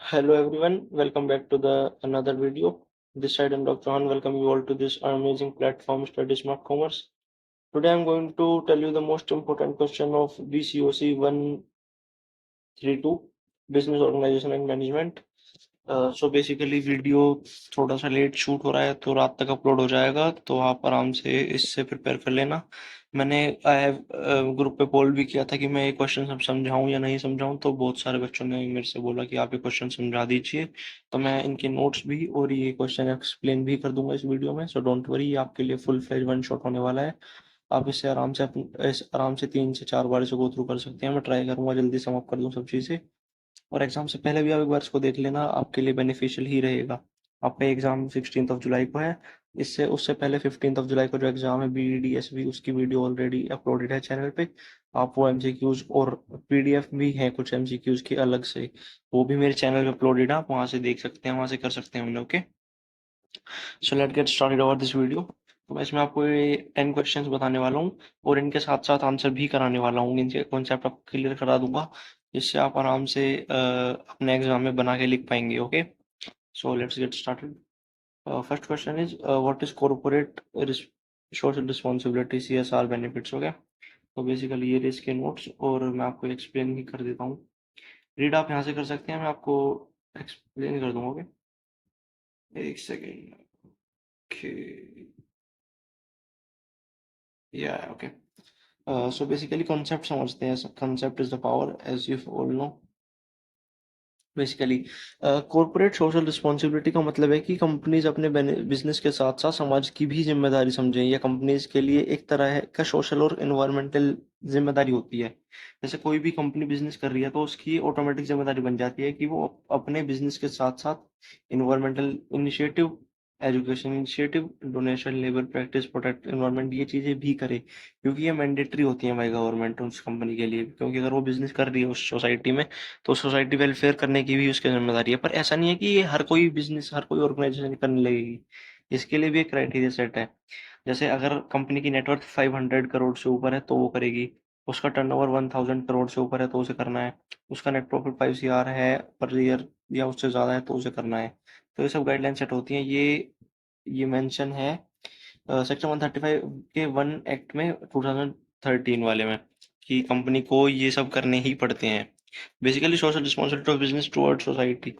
Hello everyone, welcome back to the another video. This side and Dr. Han welcome you all to this amazing platform Study Smart Commerce. Today I'm going to tell you the most important question of BCOC 132 Business Organization and Management. So basically video थोड़ा सा late shoot हो रहा है तो रात तक upload हो जाएगा, तो आप आराम से इससे प्रिपेयर कर लेना। मैंने ग्रुप पे पोल भी किया था कि मैं ये क्वेश्चन सब समझाऊं या नहीं समझाऊं, तो बहुत सारे बच्चों ने मेरे से बोला कि आप ये क्वेश्चन समझा दीजिए। तो मैं इनके नोट्स भी और ये क्वेश्चन एक्सप्लेन भी कर दूंगा इस वीडियो में, सो डोंट वरी, आपके लिए फुल फ्लेज वन शॉट होने वाला है। आप इससे आराम से 3 से 4 बार इसे गो थ्रू कर सकते हैं। मैं ट्राई करूंगा जल्दी सम अप कर दूं सब चीज़ें, और एग्जाम से पहले भी आप एक बार इसको देख लेना, आपके लिए बेनिफिशियल ही रहेगा। आपका एग्जाम 16 जुलाई को है। इससे उससे पहले 15 जुलाई को जो एग्जाम है BDSB, उसकी वीडियो ऑलरेडी अपलोडेड है चैनल पे। आप वो एमसीक्यूज और पीडीएफ भी हैं कुछ एमसीक्यूज के अलग से, वो भी मेरे चैनल पे अपलोडेड है, आप वहां से देख सकते हैं, वहां से कर सकते हैं हम लोग। Okay, so let get started over this video. तो मैं इसमें आपको ये 10 क्वेश्चंस बताने वाला हूँ और इनके साथ साथ आंसर भी कराने वाला हूँ, इनके कॉन्सेप्ट आपको क्लियर करा दूंगा, जिससे आप आराम से अपने एग्जाम में बना के लिख पाएंगे। Okay, so let's get started. First question is what is corporate social responsibility, CSR benefits. हो गया, तो बेसिकली ये इसके नोट्स और मैं आपको एक्सप्लेन भी कर देता हूँ। रीड आप यहाँ से कर सकते हैं, मैं आपको एक्सप्लेन कर दूंगा। ओके, एक सेकेंड। ओके, या ओके। सो बेसिकली कॉन्सेप्ट समझते हैं। Concept is the power, as you all know. Basically corporate social responsibility का मतलब है कि कंपनीज अपने बिजनेस के साथ साथ समाज की भी जिम्मेदारी समझें। यह कंपनीज के लिए एक तरह का सोशल और एनवायरमेंटल जिम्मेदारी होती है। जैसे कोई भी कंपनी बिजनेस कर रही है तो उसकी ऑटोमेटिक जिम्मेदारी बन जाती है कि वो अपने बिजनेस के साथ साथ environmental initiative, education initiative, donation, labour practice, protect environment, ये चीजें भी करे, क्योंकि ये मैंडेटरी होती है बाई गवर्नमेंट उस कंपनी के लिए। क्योंकि अगर वो बिजनेस कर रही है उस सोसाइटी में, तो सोसाइटी वेलफेयर करने की भी उसकी जिम्मेदारी है। पर ऐसा नहीं है कि ये हर कोई बिजनेस, हर कोई ऑर्गेनाइजेशन करने लगेगी। इसके लिए भी एक क्राइटेरिया सेट है। जैसे अगर कंपनी की नेटवर्थ 500 करोड़ से ऊपर है तो वो करेगी, उसका टर्नओवर 1000 करोड़ से ऊपर है तो उसे करना है, उसका नेट प्रॉफिट 5 CR है पर ईयर या उससे ज़्यादा है तो उसे करना है। तो ये सब गाइडलाइन सेट होती हैं। ये मेंशन है सेक्शन 135 के 1 एक्ट में, 2013 वाले में, कि कंपनी को ये सब करने ही पड़ते हैं। Basically social responsibility of business toward society.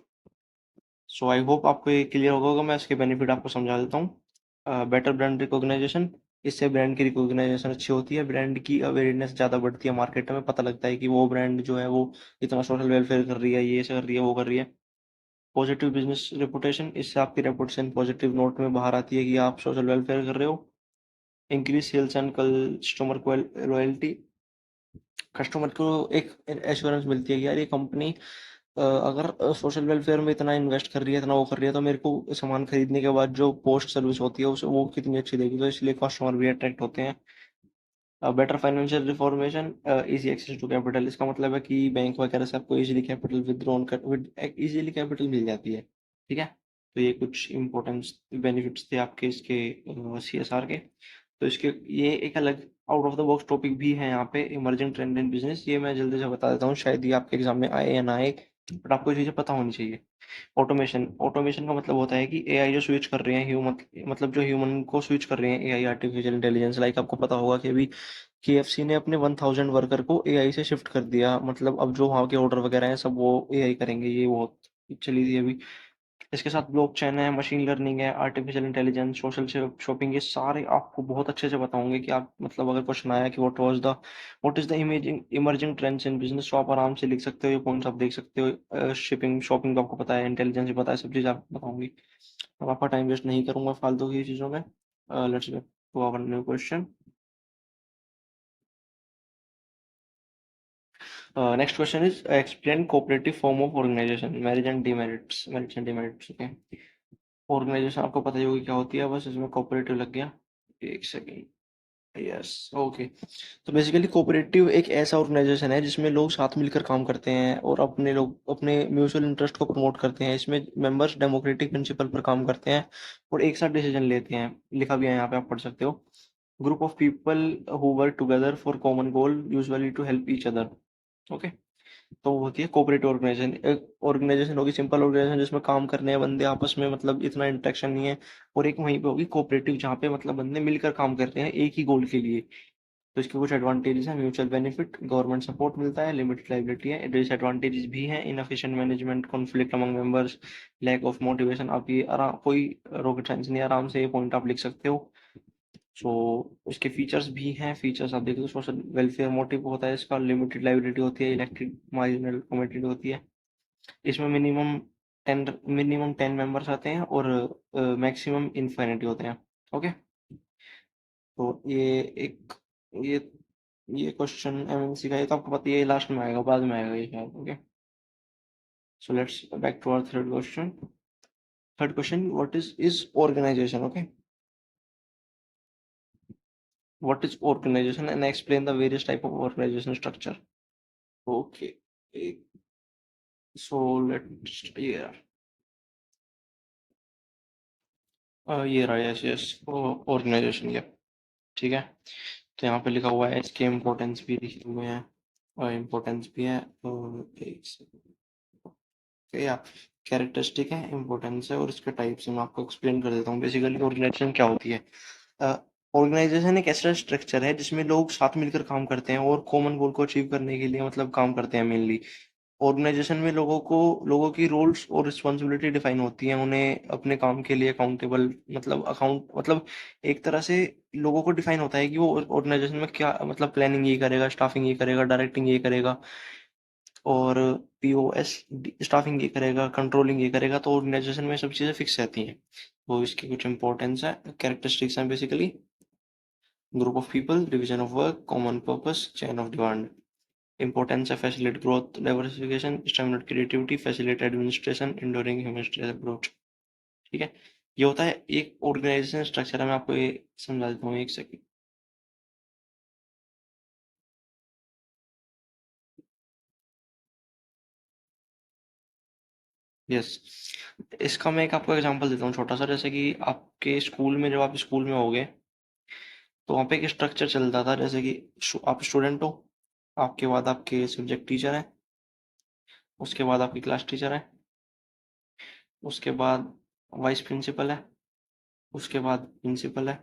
So I hope आपको ये क्लियर होगा। मैं इसके बेनिफिट आपको समझा देता हूँ। बेटर ब्रांड रिकॉग्नाइजेशन, इससे ब्रांड की रिकॉग्नाइजेशन अच्छी होती है, ब्रांड की अवेयरनेस ज़्यादा बढ़ती है, मार्केट में पता लगता है कि वो ब्रांड जो है वो इतना सोशल वेलफेयर कर रही है, ये ऐसा कर रही है, वो कर रही है। पॉजिटिव बिजनेस रेपुटेशन, इससे आपकी रेपुटेशन पॉजिटिव नोट में बाहर आती है कि आप सोशल वेलफेयर कर रहे हो। Increase sales and customer loyalty, customer को एक एश्योरेंस मिलती है कि यार ये कंपनी अगर सोशल वेलफेयर में इतना इन्वेस्ट कर रही है, इतना वो कर रही है, तो मेरे को सामान खरीदने के बाद जो पोस्ट सर्विस होती है उसे वो कितनी अच्छी देगी, तो इसलिए कस्टमर भी अट्रैक्ट होते हैं। Better financial reformation, easy access to capital, इसका मतलब है कि बैंक वगैरह से आपको इजीली कैपिटल विदड्रॉन कर इजीली कैपिटल मिल जाती है। ठीक है, तो ये कुछ इंपॉर्टेंट बेनिफिट्स थे आपके इसके CSR के। तो इसके ये एक अलग out of the box topic भी है यहाँ पे, इमर्जिंग ट्रेंड इन बिजनेस। ये मैं जल्दी से बता देता हूँ, शायद ये आपके एग्जाम में आए या ना आए, बट आपको ये चीज़ें पता होनी चाहिए। ऑटोमेशन, ऑटोमेशन का मतलब होता है कि एआई जो स्विच कर रहे हैं ह्यूमन, मतलब जो ह्यूमन को स्विच कर रहे हैं, एआई आर्टिफिशियल इंटेलिजेंस। लाइक आपको पता होगा कि अभी KFC ने अपने 1000 वर्कर को एआई से शिफ्ट कर दिया, मतलब अब जो वहाँ के ऑर्डर वगैरह हैं सब वो एआई करेंगे। ये बहुत चली थी अभी। इसके साथ ब्लॉकचेन है, मशीन लर्निंग है, आर्टिफिशियल इंटेलिजेंस, सोशल शॉपिंग, ये सारे आपको बहुत अच्छे से बताऊंगे कि आप, मतलब अगर क्वेश्चन आया कि what is the imaging emerging trends in business, तो आप आराम से लिख सकते हो, ये पॉइंट्स आप देख सकते हो। शिपिंग शॉपिंग तो आपको पता है, इंटेलिजेंस भी पता है, सब चीज़ आपको बताऊंगी। अब आपका टाइम वेस्ट नहीं करूंगा फालतू की चीज़ों में। Let's get to our new question. Next question is explain cooperative form of organisation, merit and demerits. Merits and demerits, okay. Organisation आपको पता ही होगी क्या होती है, बस इसमें कोऑपरेटिव लग गया। एक सेकेंड, यस ओके। तो बेसिकली कोऑपरेटिव एक ऐसा ऑर्गेनाइजेशन है जिसमें लोग साथ मिलकर काम करते हैं और अपने लोग अपने म्यूचुअल इंटरेस्ट को प्रमोट करते हैं। इसमें मेंबर्स डेमोक्रेटिक प्रिंसिपल पर काम करते हैं और एक साथ डिसीजन लेते हैं। लिखा भी है यहाँ पे, आप पढ़ सकते हो। Group of people who work together for common goal, usually to help each other. Okay, तो वो होती है कोऑपरेटिव ऑर्गेनाइजेशन। एक ऑर्गेनाइजेशन होगी सिंपल ऑर्गेनाइजेशन जिसमें काम करने हैं बंदे आपस में, मतलब इतना इंटरेक्शन नहीं है। और एक वहीं पे होगी कोऑपरेटिव जहाँ पे मतलब बंदे मिलकर काम कर रहे हैं एक ही गोल के लिए। तो इसके कुछ एडवांटेजेस हैं: म्यूचुअल बेनिफिट, गवर्नमेंट सपोर्ट मिलता है, लिमिटेड लाइबिलिटी है। डिसएडवांटेजेस भी हैं: inefficient management, conflict among members, lack of motivation. आप ये आराम, कोई रॉकेट साइंस नहीं, आराम से ये पॉइंट आप लिख सकते हो। सो उसके फीचर्स भी हैं। फीचर्स आप देख लो, सोशल वेलफेयर मोटिव होता है इसका, लिमिटेड लाइबिलिटी होती है, इलेक्ट्रिक मार्जिनल कमिटेड होती है। इसमें मिनिमम 10 मेंबर्स आते हैं और मैक्सिमम इन्फिनिटी होते हैं। ओके। तो एक ये ये क्वेश्चन एमएनसी का, ये तो आपको पता ही है, लास्ट में आएगा, बाद में आएगा ये शायद। Okay, so let's back to our third question. Third question, what is organisation? Okay, what is organisation and explain the various type of organisation structure. Okay, so let's ये ये रहा, यस यस, ऑर्गेनाइजेशन, ये ठीक है। तो यहाँ पे लिखा हुआ है, इसके इम्पोर्टेंस भी लिखे हुए हैं और इम्पोर्टेंस भी है। और एक या कैरेक्टरिस्टिक है, इम्पोर्टेंस है और इसके टाइप्स मैं आपको एक्सप्लेन कर देता हूँ। बेसिकली ऑर्गेनाइजेशन क्या होती है? ऑर्गेनाइजेशन एक ऐसा स्ट्रक्चर है जिसमें लोग साथ मिलकर काम करते हैं और कॉमन गोल को अचीव करने के लिए मतलब काम करते हैं मेनली। ऑर्गेनाइजेशन में लोगों की रोल्स और रिस्पॉन्सिबिलिटी डिफाइन होती है, उन्हें अपने काम के लिए अकाउंटेबल, मतलब अकाउंट मतलब एक तरह से लोगों को डिफाइन होता है कि वो ऑर्गेनाइजेशन में क्या, मतलब प्लानिंग ये करेगा, स्टाफिंग ये करेगा, डायरेक्टिंग ये करेगा, और पीओएस स्टाफिंग ये करेगा, कंट्रोलिंग ये करेगा। तो ऑर्गेनाइजेशन में सब चीज़ें फिक्स रहती हैं। वो इसकी कुछ इंपॉर्टेंस है, कैरेक्टरिस्टिक्स हैं basically: group of people, division of work, common purpose, chain of demand. Importance है: facilitate growth, diversification, stimulate creativity, facilitate administration, enduring human approach. ठीक है, ये होता है एक ऑर्गेनाइजेशन स्ट्रक्चर है। मैं आपको ये समझा देता हूँ, एक सेकंड। यस, इसका मैं एक आपको एग्जांपल देता हूँ छोटा सा। जैसे कि आपके स्कूल में, जब आप स्कूल में होगे तो वहाँ पे एक स्ट्रक्चर चलता था, जैसे कि आप स्टूडेंट हो, आपके बाद आपके सब्जेक्ट टीचर हैं, उसके बाद आपकी क्लास टीचर है, उसके बाद वाइस प्रिंसिपल है, उसके बाद प्रिंसिपल है,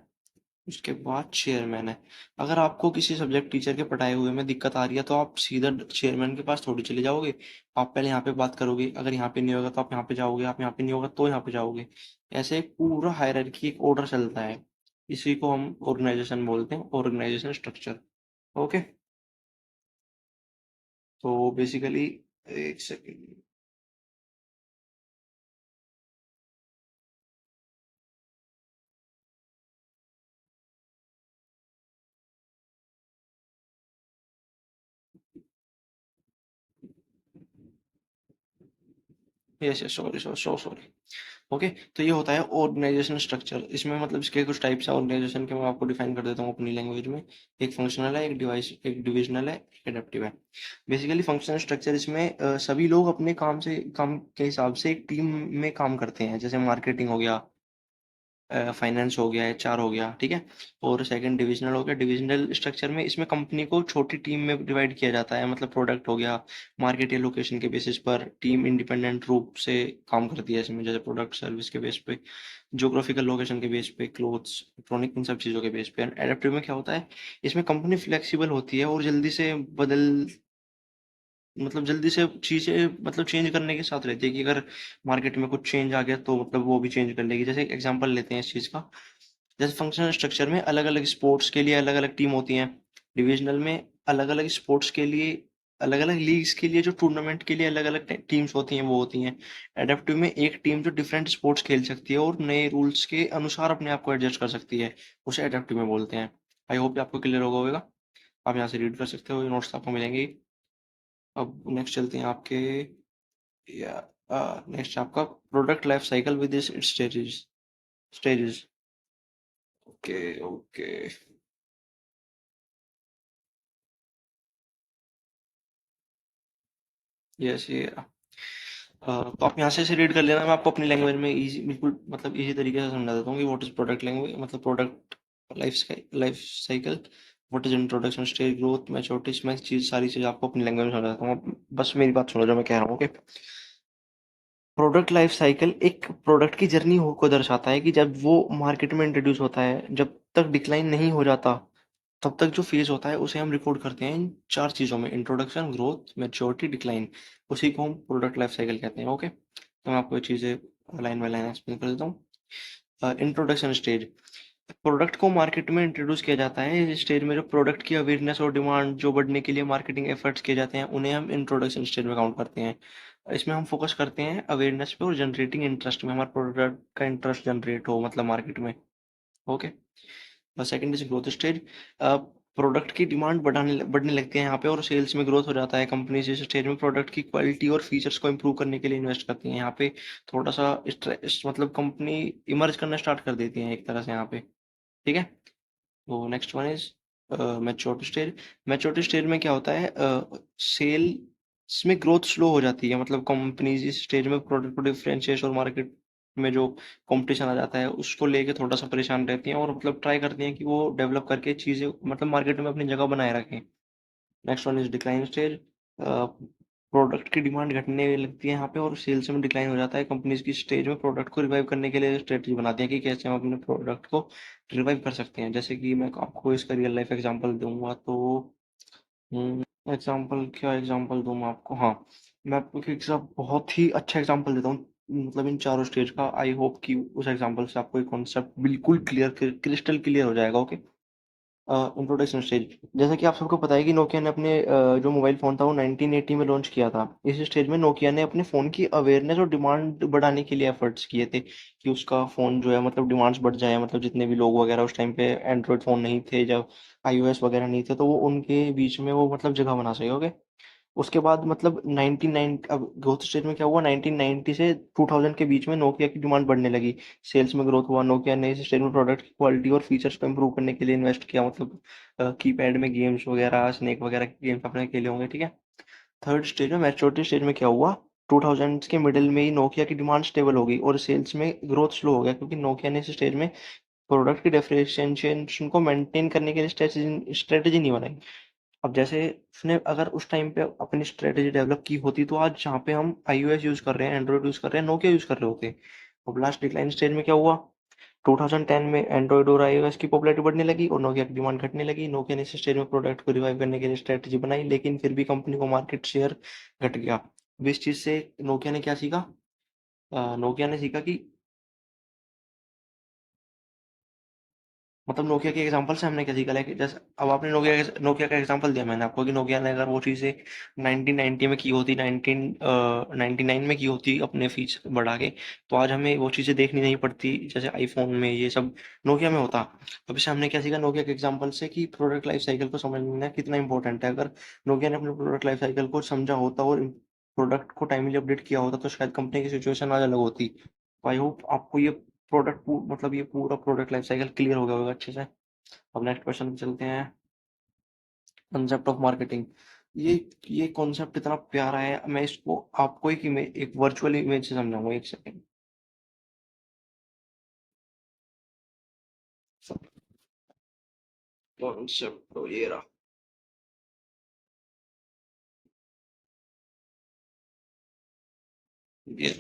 उसके बाद चेयरमैन है। अगर आपको किसी सब्जेक्ट टीचर के पढ़ाए हुए में दिक्कत आ रही है तो आप सीधा चेयरमैन के पास थोड़ी चले जाओगे। आप पहले यहाँ पे बात करोगे, अगर यहाँ पे नहीं होगा तो आप यहाँ पे जाओगे, आप यहाँ पे नहीं होगा तो यहाँ पे जाओगे। ऐसे एक पूरा हायरार्की, एक ऑर्डर चलता है। इसी को हम ऑर्गेनाइजेशन बोलते हैं, ऑर्गेनाइजेशन स्ट्रक्चर। ओके, तो बेसिकली, एक second. Yes yes, sorry sorry so sorry. Okay, तो ये होता है ऑर्गेनाइजेशन स्ट्रक्चर। इसमें मतलब इसके कुछ टाइप्स हैं ऑर्गेनाइजेशन के, मैं आपको डिफाइन कर देता हूँ अपनी लैंग्वेज में। एक फंक्शनल है, एक डिविजनल है, एक एडेप्टिव है। बेसिकली फंक्शनल स्ट्रक्चर, इसमें सभी लोग अपने काम के हिसाब से एक टीम में काम करते हैं। जैसे मार्केटिंग हो गया, फाइनेंस हो गया, एचआर हो गया, ठीक है। और सेकंड डिविजनल हो गया। डिविजनल स्ट्रक्चर में इसमें कंपनी को छोटी टीम में डिवाइड किया जाता है। मतलब प्रोडक्ट हो गया, मार्केट या लोकेशन के बेसिस पर टीम इंडिपेंडेंट रूप से काम करती है इसमें, जैसे प्रोडक्ट सर्विस के बेस पे, ज्योग्राफिकल लोकेशन के बेस पे, क्लोथ्स, इलेक्ट्रॉनिक, इन सब चीज़ों के बेस पे। एडेप्टिव में क्या होता है, इसमें कंपनी फ्लेक्सिबल होती है और जल्दी से बदल मतलब जल्दी से चीज़ें मतलब चेंज करने के साथ रहती है, कि अगर मार्केट में कुछ चेंज आ गया तो मतलब वो भी चेंज कर लेगी। जैसे एक एग्जांपल लेते हैं इस चीज़ का। जैसे फंक्शनल स्ट्रक्चर में अलग अलग स्पोर्ट्स के लिए अलग अलग टीम होती हैं। डिविजनल में अलग अलग स्पोर्ट्स के लिए, अलग अलग लीग्स के लिए, जो टूर्नामेंट के लिए अलग अलग टीम्स होती हैं वो होती हैं। एडेप्टिव में एक टीम जो डिफरेंट स्पोर्ट्स खेल सकती है और नए रूल्स के अनुसार अपने आप को एडजस्ट कर सकती है, उसे एडेप्टिव में बोलते हैं। आई होप आपको क्लियर होगा होगा। आप यहाँ से रीड कर सकते हो, ये नोट्स आपको मिलेंगे ही। अब नेक्स्ट चलते हैं आपके, या नेक्स्ट आपका product life cycle with its stages. Okay okay. Yes, ये तो आप यहाँ से रीड कर लेना। मैं आपको अपनी लैंग्वेज में इजी, बिल्कुल मतलब इजी तरीके से समझा देता हूँ कि व्हाट इज प्रोडक्ट लैंग्वेज, मतलब product life cycle. What is introduction stage, growth, maturity, मैं चीज सारी चीज आपको अपनी लैंग्वेज में समझाता हूँ, आप बस मेरी बात सुनो जो मैं कह रहा हूँ, ओके। प्रोडक्ट लाइफ साइकिल एक प्रोडक्ट की जर्नी को दर्शाता है कि जब वो मार्केट में इंट्रोड्यूस होता है, जब तक डिक्लाइन नहीं हो जाता, तब तक जो फेज होता है उसे हम रिकॉर्ड करते हैं इन चार चीजों में: इंट्रोडक्शन, ग्रोथ, मैच्योरिटी, डिक्लाइन। उसी को हम प्रोडक्ट लाइफ साइकिल कहते हैं, ओके। तो मैं आपको ये चीजें लाइन बाय लाइन एक्सप्लेन कर देता हूँ। इंट्रोडक्शन स्टेज, प्रोडक्ट को मार्केट में इंट्रोड्यूस किया जाता है। इस स्टेज में जो प्रोडक्ट की अवेयरनेस और डिमांड जो बढ़ने के लिए मार्केटिंग एफर्ट्स किए जाते हैं, उन्हें हम इंट्रोडक्शन स्टेज में काउंट करते हैं। इसमें हम फोकस करते हैं अवेयरनेस पे और जनरेटिंग इंटरेस्ट में, हमारे प्रोडक्ट का इंटरेस्ट जनरेट हो मतलब मार्केट में, ओके। और second is growth stage, product की डिमांड बढ़ने लगती है यहाँ पे और सेल्स में ग्रोथ हो जाता है। कंपनीज इस स्टेज में प्रोडक्ट की क्वालिटी और फीचर्स को इम्प्रूव करने के लिए इन्वेस्ट करती हैं। यहाँ पे थोड़ा सा मतलब कंपनी इमर्ज करना स्टार्ट कर देती है एक तरह से यहाँ पे, ठीक है। तो next one is maturity stage. Maturity stage में क्या होता है, सेल्स में ग्रोथ स्लो हो जाती है, मतलब कंपनीज इस स्टेज में प्रोडक्ट को डिफरेंशिएशन और मार्केट में जो कंपटीशन आ जाता है उसको लेके थोड़ा सा परेशान रहती हैं और मतलब ट्राई करती हैं कि वो डेवलप करके चीज़ें मतलब मार्केट में अपनी जगह बनाए रखें। Next one is decline stage, product की डिमांड घटने लगती है यहाँ पे और सेल्स में डिक्लाइन हो जाता है। कंपनीज की स्टेज में प्रोडक्ट को रिवाइव करने के लिए स्ट्रेटजी बनाती हैं कि कैसे हम अपने प्रोडक्ट को रिवाइव कर सकते हैं। जैसे कि मैं आपको इसका रियल लाइफ एग्जांपल दूंगा तो एग्जांपल क्या एग्जांपल दूं मैं आपको, हाँ, मैं आपको एक बहुत ही अच्छा एग्जांपल देता हूँ, मतलब इन चारों स्टेज का। आई होप कि उस एग्जांपल से आपको एक कॉन्सेप्ट बिल्कुल क्लियर, क्रिस्टल क्लियर हो जाएगा, ओके। इंट्रोडक्शन स्टेज, जैसा कि आप सबको पता है कि नोकिया ने अपने जो मोबाइल फ़ोन था वो 1980 में लॉन्च किया था। इस स्टेज में नोकिया ने अपने फ़ोन की अवेयरनेस और डिमांड बढ़ाने के लिए एफर्ट्स किए थे कि उसका फ़ोन जो है मतलब डिमांड्स बढ़ जाए, मतलब जितने भी लोग वगैरह उस टाइम पे एंड्रॉयड फ़ोन नहीं थे, जब आईओएस वगैरह नहीं थे, तो वो उनके बीच में वो मतलब जगह बना सके, ओके। उसके बाद मतलब 99 अब ग्रोथ स्टेज में क्या हुआ, 1990 से 2000 के बीच में नोकिया की डिमांड बढ़ने लगी, सेल्स में ग्रोथ हुआ। नोकिया ने इस स्टेज में प्रोडक्ट की क्वालिटी और फीचर्स को इम्प्रूव करने के लिए इन्वेस्ट किया, मतलब कीपैड में गेम्स वगैरह, स्नेक वगैरह के गेम्स आपने खेले होंगे, ठीक है। थर्ड स्टेज में मैच्योरिटी स्टेज में क्या हुआ, 2000 के मिडिल में ही नोकिया की डिमांड स्टेबल हो गई और सेल्स में ग्रोथ स्लो हो गया, क्योंकि नोकिया ने इस स्टेज में प्रोडक्ट की डिफरेंशिएशन को मेंटेन करने के लिए स्ट्रेटेजी नहीं बनाई। अब जैसे उसने अगर उस टाइम पे अपनी स्ट्रेटेजी डेवलप की होती तो आज जहाँ पे हम आईओएस यूज कर रहे हैं, एंड्रॉइड यूज कर रहे हैं, नोकिया यूज कर रहे होते। अब लास्ट डिक्लाइन स्टेज में क्या हुआ, 2010 में एंड्रॉइड और आईओएस की पॉपुलैरिटी बढ़ने लगी और नोकिया की डिमांड घटने लगी। नोकिया ने इस स्टेज में प्रोडक्ट को रिवाइव करने के लिए स्ट्रेटेजी बनाई, लेकिन फिर भी कंपनी को मार्केट शेयर घट गया। अब इस चीज से नोकिया ने क्या सीखा, नोकिया ने सीखा कि मतलब नोकिया के एग्जांपल से हमने क्या सीखा, लाइक जैसे अब आपने नोकिया का एग्जांपल दिया मैंने आपको कि नोकिया ने अगर वो चीज़ें 1990 में की होती, 1999 में की होती अपने फीस बढ़ा के, तो आज हमें वो चीज़ें देखनी नहीं पड़ती जैसे आईफोन में ये सब नोकिया में होता। अब इससे हमने क्या सीखा नोकिया के एग्जांपल से कि प्रोडक्ट लाइफ साइकिल को समझना कितना इंपॉर्टेंट है। अगर नोकिया ने अपने प्रोडक्ट लाइफ साइकिल को समझा होता और प्रोडक्ट को टाइमली अपडेट किया होता तो शायद कंपनी की सिचुएशन आज अलग होती। आई होप आपको ये मतलब ये पूरा प्रोडक्ट लाइफ साइकिल क्लियर हो गया होगा अच्छे से। अब नेक्स्ट क्वेश्चन पे चलते हैं, कंसेप्ट ऑफ मार्केटिंग। ये ये कॉन्सेप्ट इतना प्यारा है, मैं इसको आपको एक वर्चुअल इमेज से समझाऊंगा, एक सेकंड। कॉन्सेप्ट तो ये रहा, ये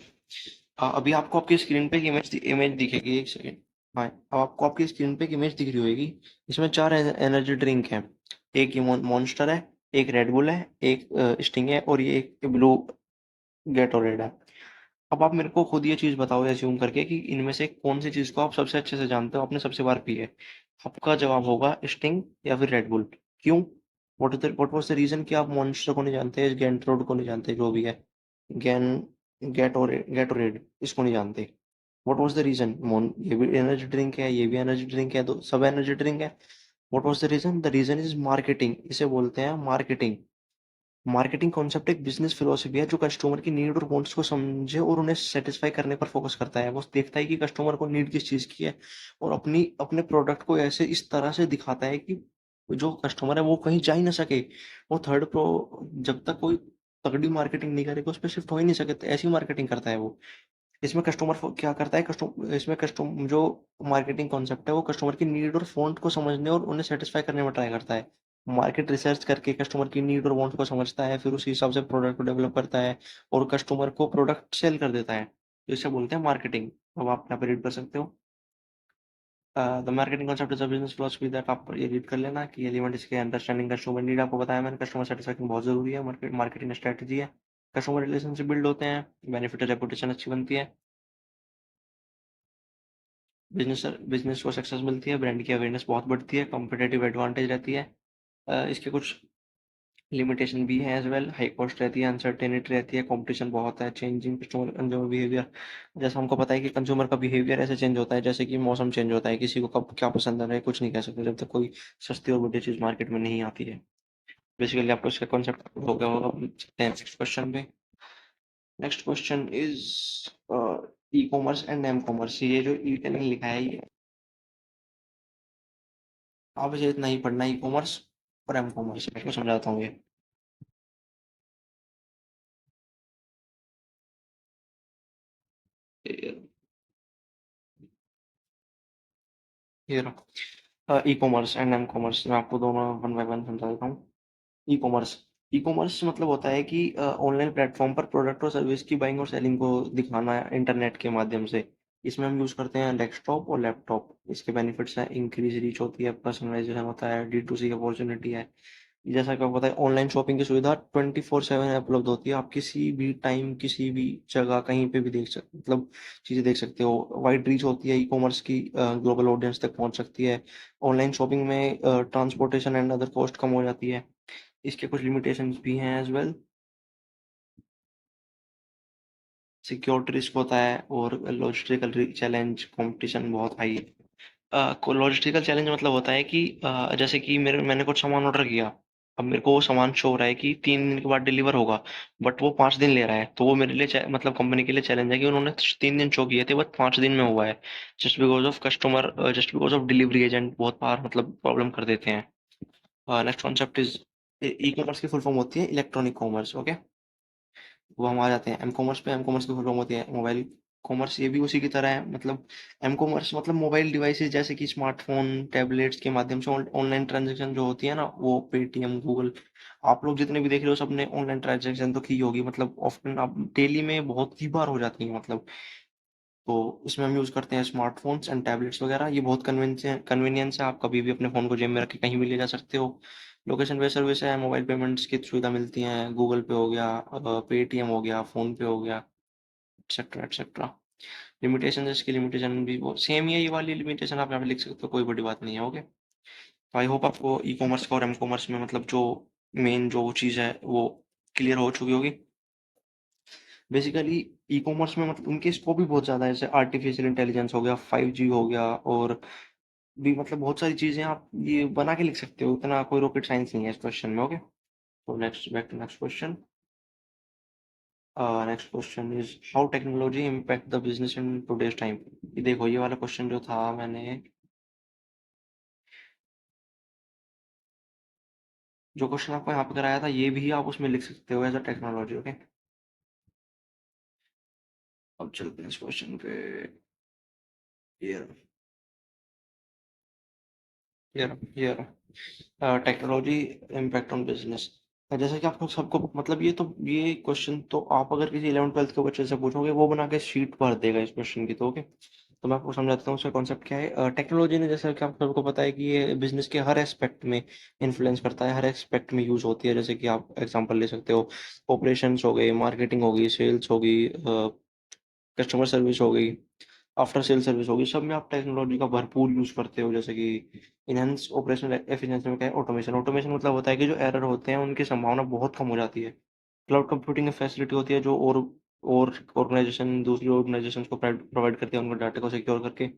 अभी आपको आपकी स्क्रीन पे एक इमेज दिखेगी, एक सेकंड। हाँ, अब आपको आपकी स्क्रीन पे एक इमेज दिख रही होगी। इसमें चार एनर्जी ड्रिंक हैं, एक ये मॉन्स्टर है, एक रेड बुल है, एक स्टिंग है और ये एक ब्लू गेटोरेड है। अब आप मेरे को खुद ये चीज़ बताओ एज्यूम करके कि इनमें से कौन सी चीज़ को आप सबसे अच्छे से जानते हो, आपने सबसे बार पी है। आपका जवाब होगा स्टिंग या फिर रेड बुल। क्यों, व्हाट वाज द रीजन कि आप मॉन्स्टर को नहीं जानते, गैंट्रोड को नहीं जानते, जो भी है गैन गैटोरेड इसको नहीं जानते। व्हाट वाज द रीजन, ये भी एनर्जी ड्रिंक है, ये भी एनर्जी ड्रिंक है, तो सब एनर्जी ड्रिंक है। What was the reason is marketing, इसे बोलते हैं मार्केटिंग। मार्केटिंग कॉन्सेप्ट एक बिजनेस फिलोसफी है जो कस्टमर की नीड और वांट्स को समझे और उन्हें सेटिस्फाई करने पर फोकस करता है। वो देखता है कि कस्टमर को नीड किस चीज़ की है और अपनी अपने प्रोडक्ट को ऐसे इस तरह से दिखाता है कि जो कस्टमर है वो कहीं जा ही ना सके। वो थर्ड प्रो जब तक कोई तगड़ी मार्केटिंग नहीं करेगा उस पर शिफ्ट हो ही नहीं सके, तो ऐसी मार्केटिंग करता है वो। इसमें कस्टमर क्या करता है, कस्टम इसमें कस्टम जो मार्केटिंग कॉन्सेप्ट है वो कस्टमर की नीड और वांट को समझने और उन्हें सेटिस्फाई करने में ट्राई करता है। मार्केट रिसर्च करके कस्टमर की नीड और वांट को समझता है, फिर उसी हिसाब से प्रोडक्ट को डेवलप करता है और कस्टमर को प्रोडक्ट सेल कर देता है। तो इसे बोलते हैं मार्केटिंग। अब आप यहाँ पे रीड कर सकते हो। The marketing concept is a business philosophy that, आप ये रीड कर लेना कि एलिमेंट इसके अंडरस्टैंडिंग कस्टमर नीड, आपको बताया मैंने कस्टमर सेटिस्फैक्शन बहुत जरूरी है, मार्केटिंग स्ट्रेटजी है। कस्टमर रिलेशनशिप बिल्ड होते हैं, बेनिफिट रेपुटेशन अच्छी बनती है, बिजनेस बिजनेस को सक्सेस मिलती है, ब्रांड की अवेयरनेस बहुत बढ़ती है, कॉम्पिटेटिव एडवांटेज रहती है। इसके कुछ लिमिटेशन भी है एज वेल, हाई कॉस्ट रहती है, अनसर्टेनिटी रहती है, कंपटीशन बहुत है, चेंजिंग कस्टमर कंज्यूमर बिहेवियर। जैसा हमको पता है कि कंज्यूमर का बिहेवियर ऐसे चेंज होता है जैसे कि मौसम चेंज होता है, किसी को कब क्या पसंद आ रहा है कुछ नहीं कह सकते जब तक कोई सस्ती और बढ़िया चीज मार्केट में नहीं आती है। बेसिकली आपको इसका कॉन्सेप्ट हो गया होगा। नेक्स्ट क्वेश्चन पे। Next question is e commerce and m commerce. ये जो ई टेलिंग लिखा है ये आप इसे इतना ही पढ़ना, ई कॉमर्स और एम कॉमर्स मैं समझाता हूँ ये ये रहा e commerce and m commerce. मैं आपको दोनों वन बाय वन समझा देता हूँ। ई कॉमर्स, ई कॉमर्स मतलब होता है कि ऑनलाइन प्लेटफॉर्म पर प्रोडक्ट और सर्विस की बाइंग और सेलिंग को दिखाना इंटरनेट के माध्यम से। इसमें हम यूज करते हैं डेस्कटॉप और लैपटॉप। इसके बेनिफिट्स हैं, इंक्रीज रीच होती है, पर्सनलाइजेशन होता है, D2C की अपॉर्चुनिटी है। जैसा कि आपको पता है ऑनलाइन शॉपिंग की सुविधा 24/7 उपलब्ध होती है, आप किसी भी टाइम किसी भी जगह कहीं पे भी देख सकते, मतलब चीजें देख सकते हो। वाइड रीच होती है, ई कॉमर्स की ग्लोबल ऑडियंस तक पहुंच सकती है। ऑनलाइन शॉपिंग में ट्रांसपोर्टेशन एंड अदर कॉस्ट कम हो जाती है। इसके कुछ लिमिटेशंस भी हैं एज वेल। सिक्योरिटी रिस्क होता है और लॉजिस्टिकल चैलेंज, कंपटीशन बहुत हाई है। लॉजिस्टिकल चैलेंज मतलब होता है कि जैसे कि मैंने कुछ सामान ऑर्डर किया, अब मेरे को वो सामान शो हो रहा है कि 3 दिन के बाद डिलीवर होगा, बट वो 5 दिन ले रहा है, तो वो मेरे लिए मतलब कंपनी के लिए चैलेंज है कि उन्होंने 3 दिन शो किए थे बट 5 दिन में हुआ है। Just because of delivery agent बहुत बार मतलब प्रॉब्लम कर देते हैं। Next concept is, e commerce की फुल फॉर्म होती है इलेक्ट्रॉनिक कॉमर्स। ओके, वो हम आ जाते हैं एम कॉमर्स पे। एम कॉमर्स की फुल फॉर्म होती है मोबाइल कॉमर्स। ये भी उसी की तरह है, मतलब एम कॉमर्स मतलब मोबाइल डिवाइसेस जैसे कि स्मार्टफोन टैबलेट्स के माध्यम से ऑनलाइन ट्रांजैक्शन जो होती है ना, वो पेटीएम गूगल, आप लोग जितने भी देख रहे हो सबने ऑनलाइन ट्रांजैक्शन तो की होगी, मतलब ऑफ्टन आप डेली में बहुत ही बार हो जाती है मतलब। तो इसमें हम यूज करते हैं स्मार्टफोन्स एंड टैबलेट्स वगैरह। ये बहुत कन्वीनियंस है, आप कभी भी अपने फोन को जेब में रख के कहीं भी ले जा सकते हो। लोकेशन बेस्ड सर्विस है, मोबाइल पेमेंट्स की सुविधा मिलती है, गूगल पे हो गया, पेटीएम हो गया, फोन पे हो गया, एक्सेट्रा एक्सेट्रा। लिमिटेशन, इसकी लिमिटेशन भी वो सेम ही है, ये वाली लिमिटेशन आप यहाँ पे लिख सकते हो, कोई बड़ी बात नहीं है। ओके, तो आई होप आपको ई कॉमर्स का और एम कॉमर्स में मतलब जो मेन जो चीज़ है वो क्लियर हो चुकी होगी। बेसिकली ई कॉमर्स में मतलब उनके स्कोप भी बहुत ज़्यादा है, जैसे आर्टिफिशियल इंटेलिजेंस हो गया, 5G हो गया, और भी मतलब बहुत सारी चीज़ें आप ये बना के लिख सकते हो, इतना कोई रॉकेट साइंस नहीं है इस क्वेश्चन में। ओके, तो next back to next question. Next question is how technology impact the business in today's time. ये देखो, ये वाला क्वेश्चन जो था मैंने, जो क्वेश्चन आपको यहाँ पे कराया था ये भी आप उसमें लिख सकते हो एज अ टेक्नोलॉजी। ओके, अब चलते हैं इस क्वेश्चन पे। ये ये टेक्नोलॉजी इम्पैक्ट ऑन बिजनेस। जैसा कि आपको सबको मतलब ये क्वेश्चन तो आप अगर किसी 11th 12th के बच्चे से पूछोगे वो बना के शीट भर देगा इस क्वेश्चन की। तो ओके, तो मैं आपको समझाता हूँ उसका कॉन्सेप्ट क्या है। टेक्नोलॉजी ने, जैसा कि आप सबको पता है कि ये बिजनेस के हर एस्पेक्ट में इन्फ्लुएंस करता है, हर एस्पेक्ट में यूज होती है। जैसे कि आप एग्जांपल ले सकते हो, ऑपरेशंस हो गए, मार्केटिंग होगी, सेल्स होगी, कस्टमर सर्विस हो गई, आफ्टर सेल सर्विस होगी, सब में आप टेक्नोलॉजी का भरपूर यूज करते हो। जैसे कि इनहेंस ऑपरेशनल एफिशिएंसी में क्या है, ऑटोमेशन। ऑटोमेशन मतलब होता है कि जो एरर होते हैं उनकी संभावना बहुत कम हो जाती है। क्लाउड कंप्यूटिंग फैसिलिटी होती है जो और ऑर्गेनाइजेशन दूसरी ऑर्गेनाइजेशन को प्रोवाइड करती है उनके डाटा को सिक्योर करके।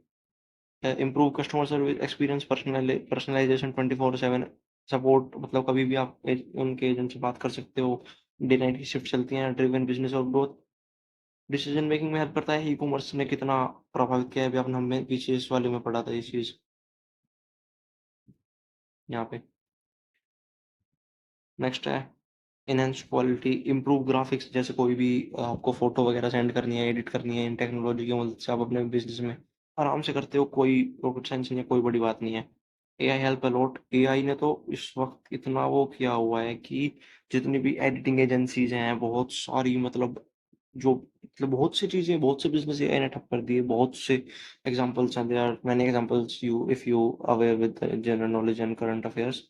Improve customer service experience, personalisation 24/7 support, मतलब कभी भी आप उनके एजेंट से बात कर सकते हो। डे नाइट की शिफ्ट चलती हैं, ड्रिवन बिजनेस और ग्रोथ। डिसीजन मेकिंग में हेल्प करता है। ई कॉमर्स ने कितना प्रभावित किया है अभी आपने हमें पीछे इस वाले में पढ़ा था ये चीज यहाँ पे। नेक्स्ट है इनहेंस क्वालिटी, इम्प्रूव ग्राफिक्स, जैसे कोई भी आपको फोटो वगैरह सेंड करनी है, एडिट करनी है, इन टेक्नोलॉजी की मदद से आप अपने बिजनेस में आराम से करते हो, कोई रॉकेट साइंस नहीं है, कोई बड़ी बात नहीं है। एआई हेल्प अलॉट, एआई ने तो इस वक्त इतना वो किया हुआ है कि जितनी भी एडिटिंग एजेंसीज हैं बहुत सारी, मतलब जो मतलब बहुत सी चीजें, बहुत से बिजनेस एआई ने ठप कर दिए, बहुत से एग्जांपल्स हैं, there are many examples, you if you aware with general knowledge and current affairs.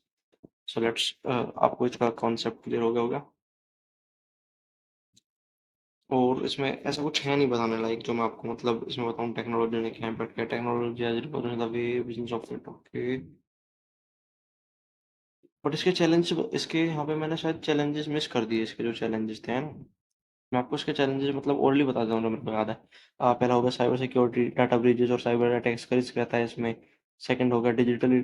So let's, आपको इसका कॉन्सेप्ट क्लियर हो गया होगा। और इसमें ऐसा कुछ है नहीं बताने लायक जो मैं आपको मतलब इसमें बताऊं टेक्नोलॉजी ने क्या इम्पैक्ट किया, technology as represent the way business operate, okay. But इसके चैलेंज, इसके यहाँ पे मैंने शायद चैलेंजेस मिस कर दिए, इसके जो चैलेंजेस थे, है ना। मैं आपको इसके चैलेंजेस मतलब ओरली बता दूं जो मेरे को याद है। पहला हो गया साइबर सिक्योरिटी, डाटा ब्रीचेस और साइबर अटैक्स का रिस्क रहता है इसमें। सेकंड हो गया डिजिटल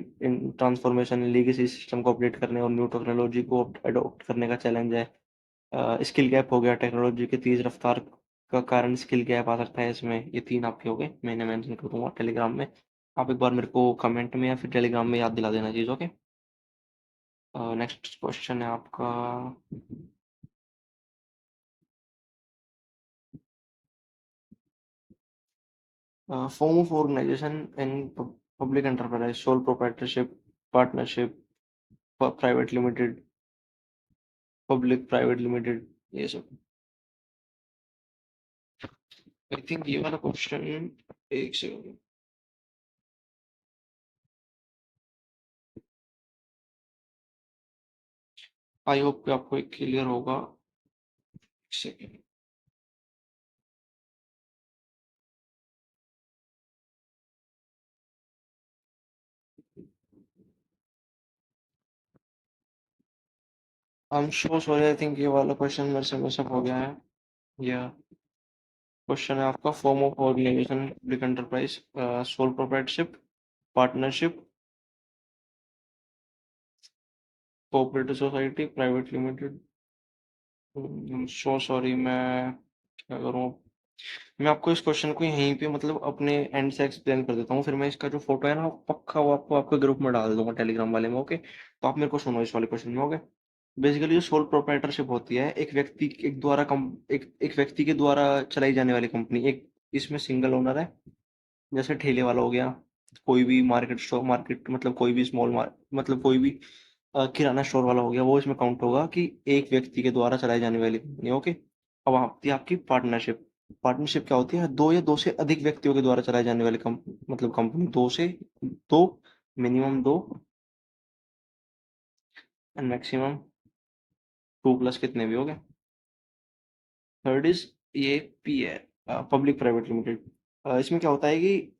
ट्रांसफॉर्मेशन, लीगेसी सिस्टम को अपडेट करने और न्यू टेक्नोलॉजी को अडॉप्ट करने का चैलेंज है। स्किल गैप हो गया, टेक्नोलॉजी की तेज रफ्तार का कारण स्किल गैप आ सकता है इसमें। ये तीन आपके हो गए, मैंने मेंशन कर दूंगा टेलीग्राम में। आप एक बार मेरे को कमेंट में या फिर टेलीग्राम में याद दिला देना चीज़, ओके। नेक्स्ट क्वेश्चन है आपका, form of organisation in public enterprise, sole proprietorship, partnership, private limited, public private limited, ये सब। आई थिंक ये वाला क्वेश्चन, एक सेकंड, आई होप कि आपको एक क्लियर होगा। एक second, I am so sorry, I think ये वाला क्वेश्चन मेरे से मिसअप हो गया है। या क्वेश्चन है आपका, form of organisation public enterprise, sole proprietorship, partnership, cooperative society, private limited. So sorry, मैं क्या करूँ। मैं आपको इस क्वेश्चन को यहीं पे मतलब अपने एंड से एक्सप्लेन कर देता हूँ, फिर मैं इसका जो फोटो है ना पक्का वो आपको आपके ग्रुप में डाल दूंगा टेलीग्राम वाले में, ओके। तो आप मेरे को सुनो इस वाले क्वेश्चन में, ओके। बेसिकली जो सोल प्रोप्राइटरशिप होती है, एक व्यक्ति एक द्वारा एक व्यक्ति के द्वारा चलाई जाने वाली कंपनी, एक इसमें सिंगल ओनर है। जैसे ठेले वाला हो गया, कोई भी मार्केट स्टोर, मार्केट मतलब कोई भी स्मॉल मतलब कोई भी किराना स्टोर वाला हो गया, वो इसमें काउंट होगा कि एक व्यक्ति के द्वारा चलाई जाने वाली कंपनी, ओके। अब आती है आपकी पार्टनरशिप। पार्टनरशिप क्या होती है, दो या दो से अधिक व्यक्तियों के द्वारा चलाई जाने वाली मतलब कंपनी, दो से दो, मिनिमम दो, एंड मैक्सिमम टू प्लस कितने भी हो गए। थर्ड इज ये पी है, पब्लिक प्राइवेट लिमिटेड। इसमें क्या होता है कि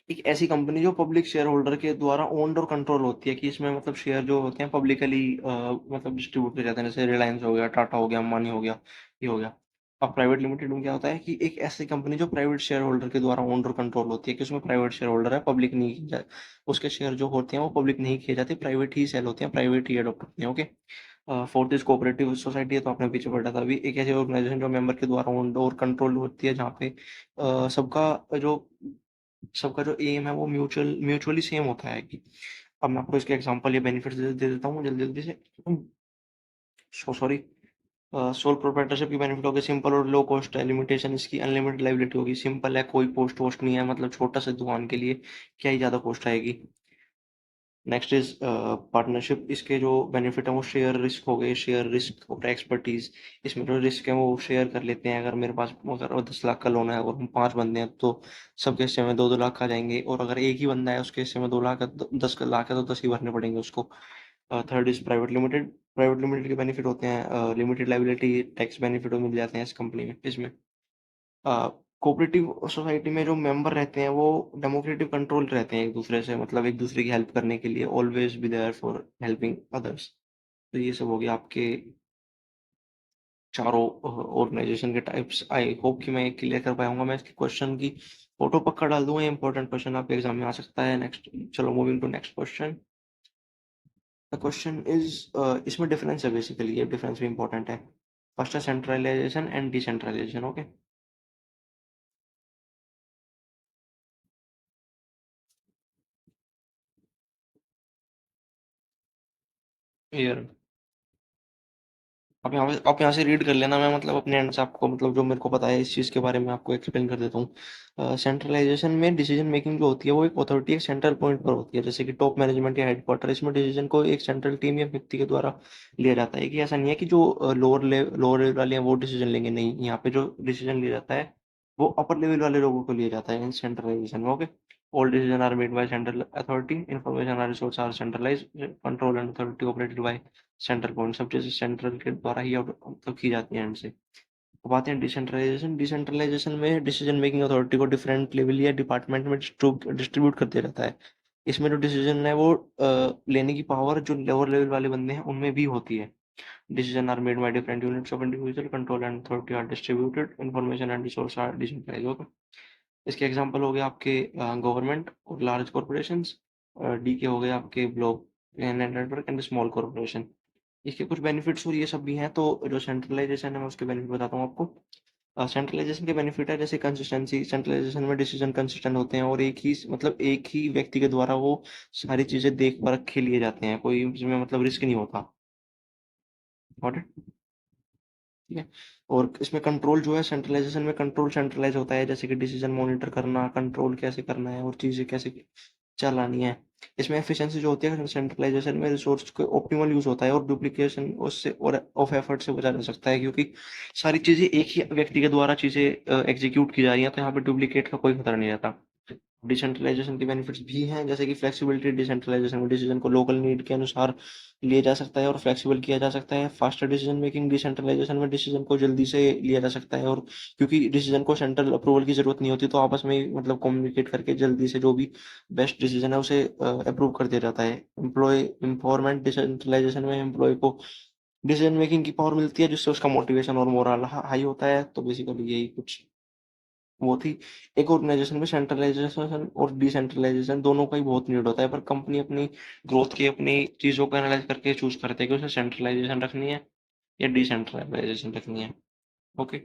एक ऐसी कंपनी जो पब्लिक शेयर होल्डर के द्वारा ओन्ड और कंट्रोल होती है, कि इसमें मतलब शेयर जो होते हैं पब्लिकली मतलब डिस्ट्रीब्यूट किए जाते हैं, जैसे रिलायंस हो गया, टाटा हो गया, अंबानी हो गया, ये हो गया। अब प्राइवेट लिमिटेड में क्या होता है कि एक ऐसी कंपनी जो प्राइवेट शेयर होल्डर के द्वारा ओन्ड और कंट्रोल होती है, कि उसमें प्राइवेट शेयर होल्डर है, पब्लिक नहीं किया जाए, उसके शेयर जो होते हैं वो पब्लिक नहीं किए जाते, प्राइवेट ही सेल होते हैं, प्राइवेट ही अडॉप्ट होते हैं, okay. Fourth is cooperative society है, तो आपने पीछे पढ़ा था अभी, एक ऐसी ऑर्गेनाइजेशन जो मेंबर के द्वारा ओन्ड और कंट्रोल होती है, जहाँ पे जो सबका जो एम है वो म्यूचुअली सेम होता है। कि अब मैं आपको इसके एग्जांपल या बेनिफिट्स दे देता हूँ जल्दी जल्दी से। So sorry. सोल प्रोप्राइटरशिप की बेनिफिट होगी, सिंपल और लो कॉस्ट है, लिमिटेशन इसकी अनलिमिटेड लाइबिलिटी होगी, सिंपल है, कोई पोस्ट वोस्ट नहीं है, मतलब छोटा सा दुकान के लिए क्या ही ज़्यादा पोस्ट आएगी। नेक्स्ट इज पार्टनरशिप, इसके जो बेनिफिट है वो शेयर रिस्क हो गए, शेयर रिस्क और एक्सपर्टीज। इसमें जो रिस्क है वो शेयर कर लेते हैं, अगर मेरे पास अगर 10 लाख का लोन है और हम 5 बंदे हैं तो सबके हिस्से में 2-2 लाख आ जाएंगे, और अगर एक ही बंदा है उसके हिस्से में 2 लाख 10 लाख है तो 10 ही भरने पड़ेंगे उसको। Third is private limited. Private limited के बेनिफिट होते हैं लिमिटेड लाइबिलिटी, टैक्स बेनिफिट मिल जाते हैं इस कंपनी में, इसमें। कोऑपरेटिव सोसाइटी में जो मेंबर रहते हैं वो डेमोक्रेटिक कंट्रोल रहते हैं एक दूसरे से, मतलब एक दूसरे की हेल्प करने के लिए, always be there for helping others. तो ये सब हो गया आपके चारों ऑर्गेनाइजेशन के टाइप्स। आई होप कि मैं क्लियर कर पाया हूँ, मैं इसके क्वेश्चन की फोटो पक्का डाल दूंगा, इंपॉर्टेंट क्वेश्चन आपके एग्जाम में आ सकता है। नेक्स्ट, चलो moving to next question. The question is, इसमें डिफरेंस है बेसिकली, ये डिफरेंस भी इंपॉर्टेंट है। फर्स्ट है सेंट्रलाइजेशन एंड डिसेंट्रलाइजेशन, ओके। ईयर आप यहाँ से रीड कर लेना, मैं मतलब अपने एंड से आपको मतलब जो मेरे को पता है इस चीज़ के बारे में आपको एक्सप्लेन कर देता हूँ। सेंट्रलाइजेशन में डिसीजन मेकिंग जो होती है वो एक अथॉरिटी एक सेंट्रल पॉइंट पर होती है, जैसे कि टॉप मैनेजमेंट या हेडक्वार्टर। इसमें डिसीजन को एक सेंट्रल टीम या व्यक्ति के द्वारा लिया जाता है, कि ऐसा नहीं है कि जो लोअर लेवल वाले हैं वो डिसीजन लेंगे, नहीं, यहाँ पे जो डिसीजन लिया जाता है वो अपर लेवल वाले लोगों को लिया जाता है इन सेंट्रलाइजेशन में। Okay, all decision are made by central authority, information are resource are centralise, control and authority operated by central point, सब चीजें सेंट्रल के द्वारा ही मतलब की जाती हैं एंड से। अब आते हैं डिसेंट्रलाइजेशन। डिसेंट्रलाइजेशन में डिसीजन मेकिंग अथॉरिटी को डिफरेंट लेवल या डिपार्टमेंट में डिस्ट्रीब्यूट कर दिया जाता है। इसमें जो डिसीजन है वो लेने की पावर जो लोअर लेवल वाले बंदे हैं उनमें भी होती है। Decision are made by different units of individual, control and authority are distributed, information and resource are decentralise. Okay, इसके एग्जांपल हो गए आपके गवर्नमेंट और लार्ज कॉर्पोरेशंस, डी के हो गए आपके block network and small corporation. इसके कुछ बेनिफिट्स और ये सब भी हैं, तो जो सेंट्रलाइजेशन है मैं उसके बेनिफिट बताता हूँ आपको। सेंट्रलाइजेशन के बेनिफिट है जैसे कंसिस्टेंसी, सेंट्रलाइजेशन में डिसीजन कंसिस्टेंट होते हैं और एक ही व्यक्ति के द्वारा वो सारी चीजें देख परख के लिए जाते हैं, कोई इसमें मतलब रिस्क नहीं होता। Got it? ठीक है। और इसमें कंट्रोल जो है, सेंट्रलाइजेशन में कंट्रोल सेंट्रलाइज होता है, जैसे कि डिसीजन मॉनिटर करना, कंट्रोल कैसे करना है और चीजें कैसे चलानी है। इसमें एफिशिएंसी जो होती है सेंट्रलाइजेशन में, रिसोर्स को ऑप्टिमल यूज होता है और डुप्लीकेशन उससे और ऑफ एफर्ट से बचा जा सकता है, क्योंकि सारी चीजें एक ही व्यक्ति के द्वारा चीजें एग्जीक्यूट की जा रही हैं, तो यहाँ पे डुप्लीकेट का कोई खतरा नहीं रहता। डिसेंट्रलाइजेशन के बेनिफिट्स भी हैं, जैसे कि फ्लेक्सिबिलिटी, डिसेंट्रलाइजेशन में डिसीजन को लोकल नीड के अनुसार लिया जा सकता है और फ्लेक्सिबल किया जा सकता है। फास्टर डिसीजन मेकिंग, डिसेंट्रलाइजेशन में डिसीजन को जल्दी से लिया जा सकता है, और क्योंकि डिसीजन को सेंट्रल अप्रूवल की जरूरत नहीं होती, तो आपस में ही मतलब कम्युनिकेट करके जल्दी से जो भी बेस्ट डिसीजन है उसे अप्रूव कर दिया जाता है। एम्प्लॉय एम्पावरमेंट, डिसेंट्रलाइजेशन में एम्प्लॉय को डिसीजन मेकिंग की पावर मिलती है, जिससे उसका मोटिवेशन और मोरल हाई होता है। तो बेसिकली यही कुछ वो थी। एक ऑर्गेनाइजेशन में सेंट्रलाइजेशन और डिसेंट्रलाइजेशन दोनों का ही बहुत नीड होता है, पर कंपनी अपनी ग्रोथ की अपनी चीजों को एनालाइज करके चूज करते हैं कि उसे सेंट्रलाइजेशन रखनी है या डिसेंट्रलाइजेशन रखनी है। Okay,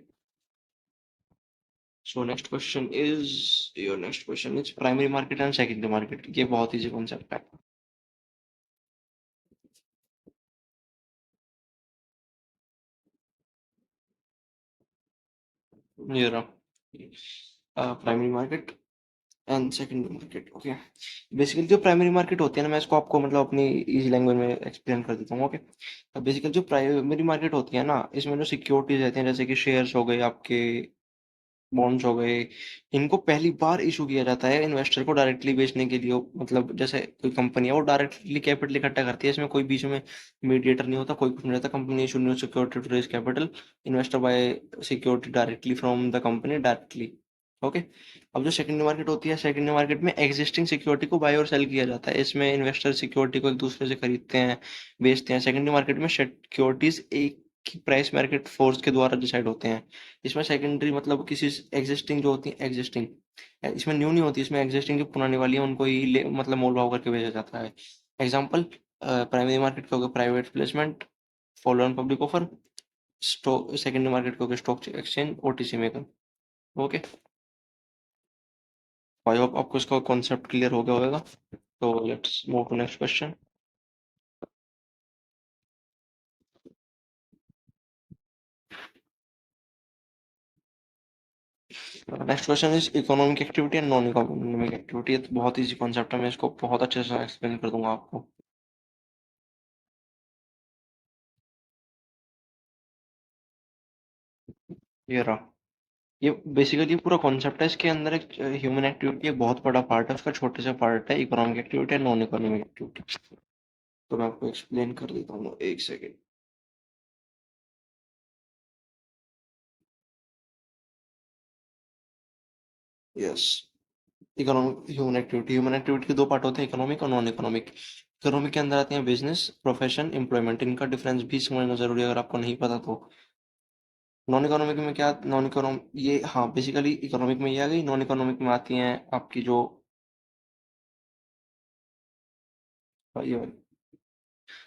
so next question is primary market and secondary market. ये बहुत इजी कॉन्सेप्ट है। ये रहा primary market and secondary market. Okay, basically जो प्राइमरी मार्केट होती है ना, मैं इसको आपको मतलब अपनी इजी लैंग्वेज में एक्सप्लेन कर देता हूँ। ओके, बेसिकली जो प्राइमरी मार्केट होती है ना, इसमें जो सिक्योरिटीज रहती हैं, जैसे कि शेयर्स हो गए आपके, बॉन्ड्स हो गए, इनको पहली बार इशू किया जाता है इन्वेस्टर को डायरेक्टली बेचने के लिए। मतलब जैसे कोई कंपनी है वो डायरेक्टली कैपिटल इकट्ठा करती है, इसमें कोई बीच में मीडिएटर नहीं होता, कोई कुछ नहीं रहता। Company issue new security to raise capital, investor buy security directly from the company directly. Okay, अब जो सेकेंडरी मार्केट होती है, सेकेंडरी मार्केट में एग्जिस्टिंग सिक्योरिटी को बाय और सेल किया जाता है। इसमें इन्वेस्टर सिक्योरिटी को एक दूसरे से खरीदते हैं, बेचते हैं। सेकेंडरी मार्केट में सिक्योरिटीज एक की प्राइस मार्केट फोर्स के द्वारा डिसाइड होते हैं। इसमें सेकेंडरी मतलब किसी एग्जिस्टिंग जो होती है एग्जिस्टिंग, इसमें न्यू नहीं होती, इसमें एग्जिस्टिंग जो पुरानी वाली है उनको ही मतलब मोल भाव करके बेचा जाता है। एग्जांपल, प्राइमरी मार्केट के हो गए private placement, follow on public offer. Stock secondary market के हो गए stock exchange, OTC maker. Okay, I hope आपको इसका कॉन्सेप्ट क्लियर हो गया होगा। तो let's move to next question. Next question is economic activity and non economic activity. तो बहुत इजी कॉन्सेप्ट है, मैं इसको बहुत अच्छे से एक्सप्लेन कर दूंगा आपको। ये रहा, ये बेसिकली पूरा कॉन्सेप्ट है। इसके अंदर एक ह्यूमन एक्टिविटी एक बहुत बड़ा पार्ट है, उसका छोटे से पार्ट है इकोनॉमिक एक्टिविटी और नॉन इकोनॉमिक एक्टिविटी। तो मैं आपको एक्सप्लेन कर देता हूँ, एक second. Yes, economic human activity के दो पार्ट होते हैं, इकोनॉमिक और नॉन इकोनॉमिक। इकोनॉमिक के अंदर आते हैं बिजनेस, प्रोफेशन, एम्प्लॉयमेंट। इनका डिफरेंस भी समझना जरूरी है, अगर आपको नहीं पता तो। नॉन इकोनॉमिक में क्या, नॉन इकोनॉमिक ये, हाँ बेसिकली इकोनॉमिक में ये आ गई, नॉन इकोनॉमिक में आती हैं आपकी जो ये वाली।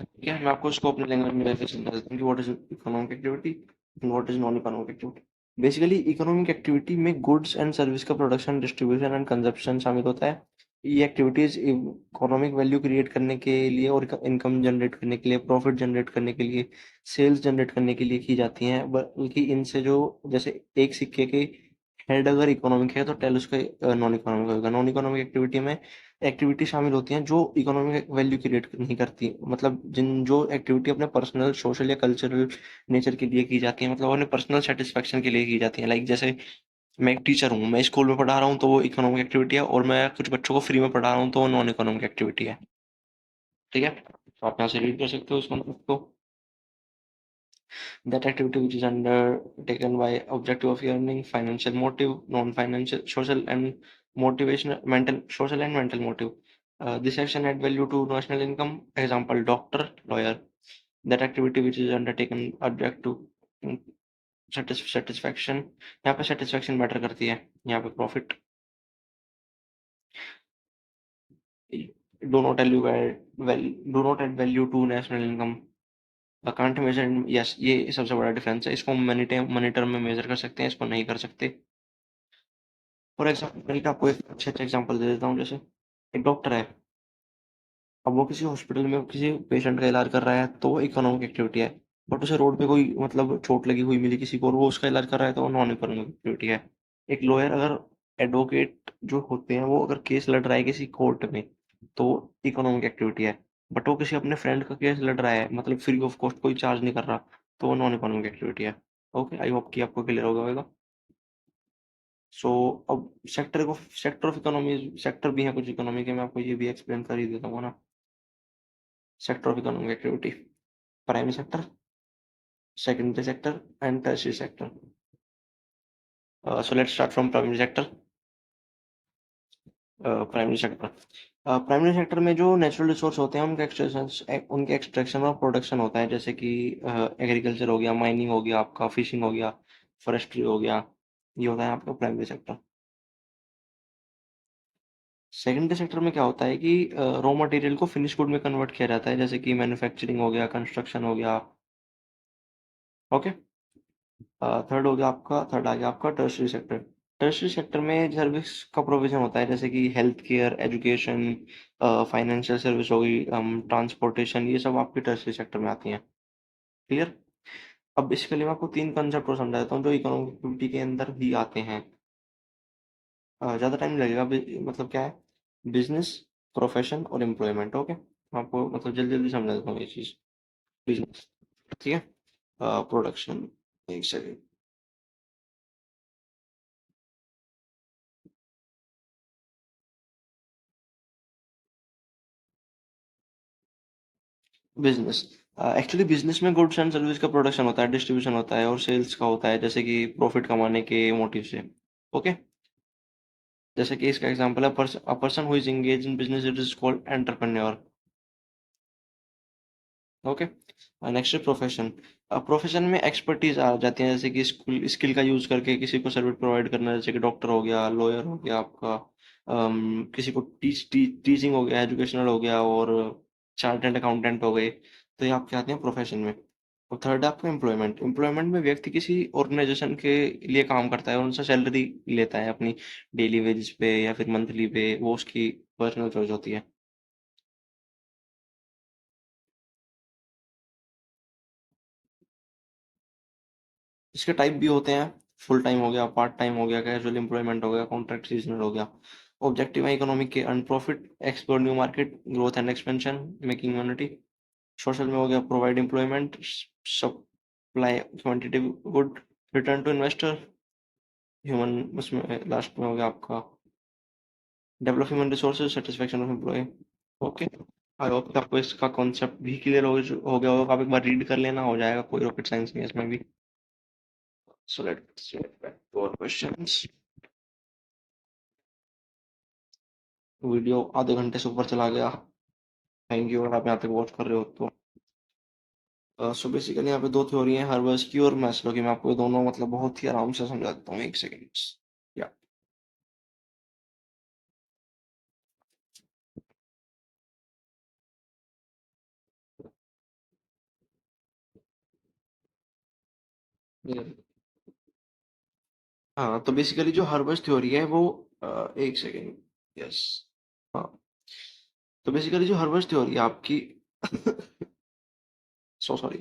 ठीक है, मैं आपको इसको अपने लैंग्वेज में लेकर समझा देता हूँ कि what is economic activity and what is non economic activity. Basically economic activity में गुड्स एंड सर्विस का प्रोडक्शन, डिस्ट्रीब्यूशन एंड कंजप्शन शामिल होता है। ये एक्टिविटीज इकोनॉमिक वैल्यू क्रिएट करने के लिए और इनकम जनरेट करने के लिए, प्रॉफिट जनरेट करने के लिए, सेल्स जनरेट करने के लिए की जाती हैं। बल्कि इनसे जो, जैसे एक सिक्के के हेड अगर इकोनॉमिक है तो टेल उसका नॉन इकोनॉमिक होगा। नॉन इकोनॉमिक एक्टिविटी में एक्टिविटी शामिल होती हैं जो इकोनॉमिक वैल्यू क्रिएट नहीं करती, मतलब जिन जो एक्टिविटी अपने पर्सनल, सोशल या कल्चरल नेचर के लिए की जाती है, मतलब अपने पर्सनल सेटिस्फेक्शन के लिए की जाती है। लाइक जैसे मैं एक टीचर हूँ, मैं स्कूल में पढ़ा रहा हूँ तो वो इकोनॉमिक एक्टिविटी है, और मैं कुछ बच्चों को फ्री में पढ़ा रहा हूँ तो वो नॉन इकोनॉमिक एक्टिविटी है। ठीक है, तो आप यहाँ से रीड कर सकते हो इसको को। That activity which is undertaken by objective of earning, financial motive, non-financial, social and motivational, mental, social and mental motive. This action add value to national income. Example: doctor, lawyer. That activity which is undertaken object to satisfaction. यहाँ पे satisfaction matter करती है, यहाँ पे profit. Do not elevate well, do not add value to national income. Can't measure, yes, ये सबसे बड़ा difference है। इसको मनी टाइम, मनी टर्म में मेजर कर सकते हैं, इसको नहीं कर सकते। फॉर एग्जाम्पल, आपको एक अच्छा अच्छा एग्जाम्पल दे देता हूँ। जैसे एक डॉक्टर है, अब वो किसी हॉस्पिटल में किसी पेशेंट का इलाज कर रहा है तो वो इकोनॉमिक एक्टिविटी है। बट उसे रोड पे कोई मतलब चोट लगी हुई मिली किसी को और वो उसका इलाज कर रहा है तो वो नॉन इकोनॉमिक एक्टिविटी है। एक लॉयर अगर, एडवोकेट जो होते हैं वो अगर केस लड़ रहा है किसी कोर्ट में तो इकोनॉमिक एक्टिविटी है। बट वो किसी अपने फ्रेंड का केस लड़ रहा है, मतलब फ्री ऑफ कॉस्ट, कोई चार्ज नहीं कर रहा, तो वो नॉन इकोनॉमिक एक्टिविटी है। ओके, आई होप कि आपको क्लियर हो गया होगा। सो अब सेक्टर ऑफ इकोनॉमी, सेक्टर भी है कुछ इकोनॉमी के, मैं आपको ये भी एक्सप्लेन कर ही देता हूँ ना। Sector of economic activity: primary sector, secondary sector and tertiary sector. So let's start from primary sector. Primary sector, primary sector में जो नेचुरल रिसोर्स होते हैं उनके एक्सट्रैक्शन और प्रोडक्शन होता है। जैसे कि एग्रीकल्चर हो गया, माइनिंग हो गया, आपका फिशिंग हो गया, फॉरेस्ट्री हो गया, ये होता है आपका प्राइमरी सेक्टर। सेकेंडरी सेक्टर में क्या होता है कि रॉ मटेरियल को फिनिश गुड में कन्वर्ट किया जाता है, जैसे कि मैन्युफैक्चरिंग हो गया, कंस्ट्रक्शन हो गया। ओके, थर्ड आ गया आपका टर्शियरी सेक्टर। टर्शियरी सेक्टर में सर्विस का प्रोविजन होता है, जैसे कि health care, education, financial service हो गई, ट्रांसपोर्टेशन, ये सब आपकी टर्शियरी सेक्टर में आती हैं। क्लियर? अब इसके लिए मैं आपको तीन कंसेप्ट को समझा देता हूँ जो इकोनॉमिक एक्टिविटी के अंदर ही आते हैं। ज़्यादा टाइम नहीं लगेगा, मतलब क्या है, बिजनेस, प्रोफेशन और एम्प्लॉयमेंट। ओके, आपको मतलब जल्दी जल्दी समझा देता हूँ ये चीज़। बिजनेस, ठीक है, प्रोडक्शन, एक सेकेंड। बिजनेस, एक्चुअली बिजनेस में गुड्स एंड सर्विस का प्रोडक्शन होता है, डिस्ट्रीब्यूशन होता है और सेल्स का होता है, जैसे कि प्रॉफिट कमाने के मोटिव से। ओके, जैसे कि इसका एग्जांपल है, a person who is engage in business, it is called entrepreneur. Okay, next profession. Profession में एक्सपर्टीज आ जाती है, जैसे कि स्किल स्किल का यूज करके किसी को सर्विस प्रोवाइड करना, जैसे कि डॉक्टर हो गया, लॉयर हो गया आपका, किसी को टीचिंग हो गया, एजुकेशनल हो गया, और चार्टर्ड अकाउंटेंट हो गए। तो ये आपके आते हैं प्रोफेशन में। और थर्ड है आपका एम्प्लॉयमेंट। एम्प्लॉयमेंट में व्यक्ति किसी ऑर्गेनाइजेशन के लिए काम करता है और उनसे सैलरी लेता है अपनी डेली वेजेस पे या फिर मंथली पे, वो उसकी पर्सनल चॉइस होती है। इसके टाइप भी होते हैं, फुल टाइम हो गया, पार्ट टाइम हो गया, कैजुअल एम्प्लॉयमेंट हो गया, कॉन्ट्रैक्ट सीजनल हो गया। ऑब्जेक्टिव है इकोनॉमिक के earn profit, explore new market, growth and expansion, making unity. Social में हो गया provide employment, supply quantitative good, return to investor. Human, उसमें लास्ट में हो गया आपका develop human resources, satisfaction of employ. Okay, I hope कि आपको इसका कॉन्सेप्ट भी क्लियर हो गया होगा। आप एक बार रीड कर लेना, हो जाएगा, कोई रॉकेट साइंस नहीं है इसमें भी। So let's get back to our questions. Video आधे घंटे से ऊपर चला गया। थैंक यू अगर आप यहाँ तक वॉच कर रहे हो तो। सो बेसिकली यहाँ पे दो थ्योरी है, हर्बर्स की और मैस्लो की। मैं आपको ये दोनों मतलब बहुत ही आराम से समझा देता हूँ, एक सेकेंड। या हाँ, तो बेसिकली जो हर्बर्स थ्योरी है वो एक सेकेंड, यस, तो बेसिकली जो हर्बस थ्योरी है आपकी सो सॉरी,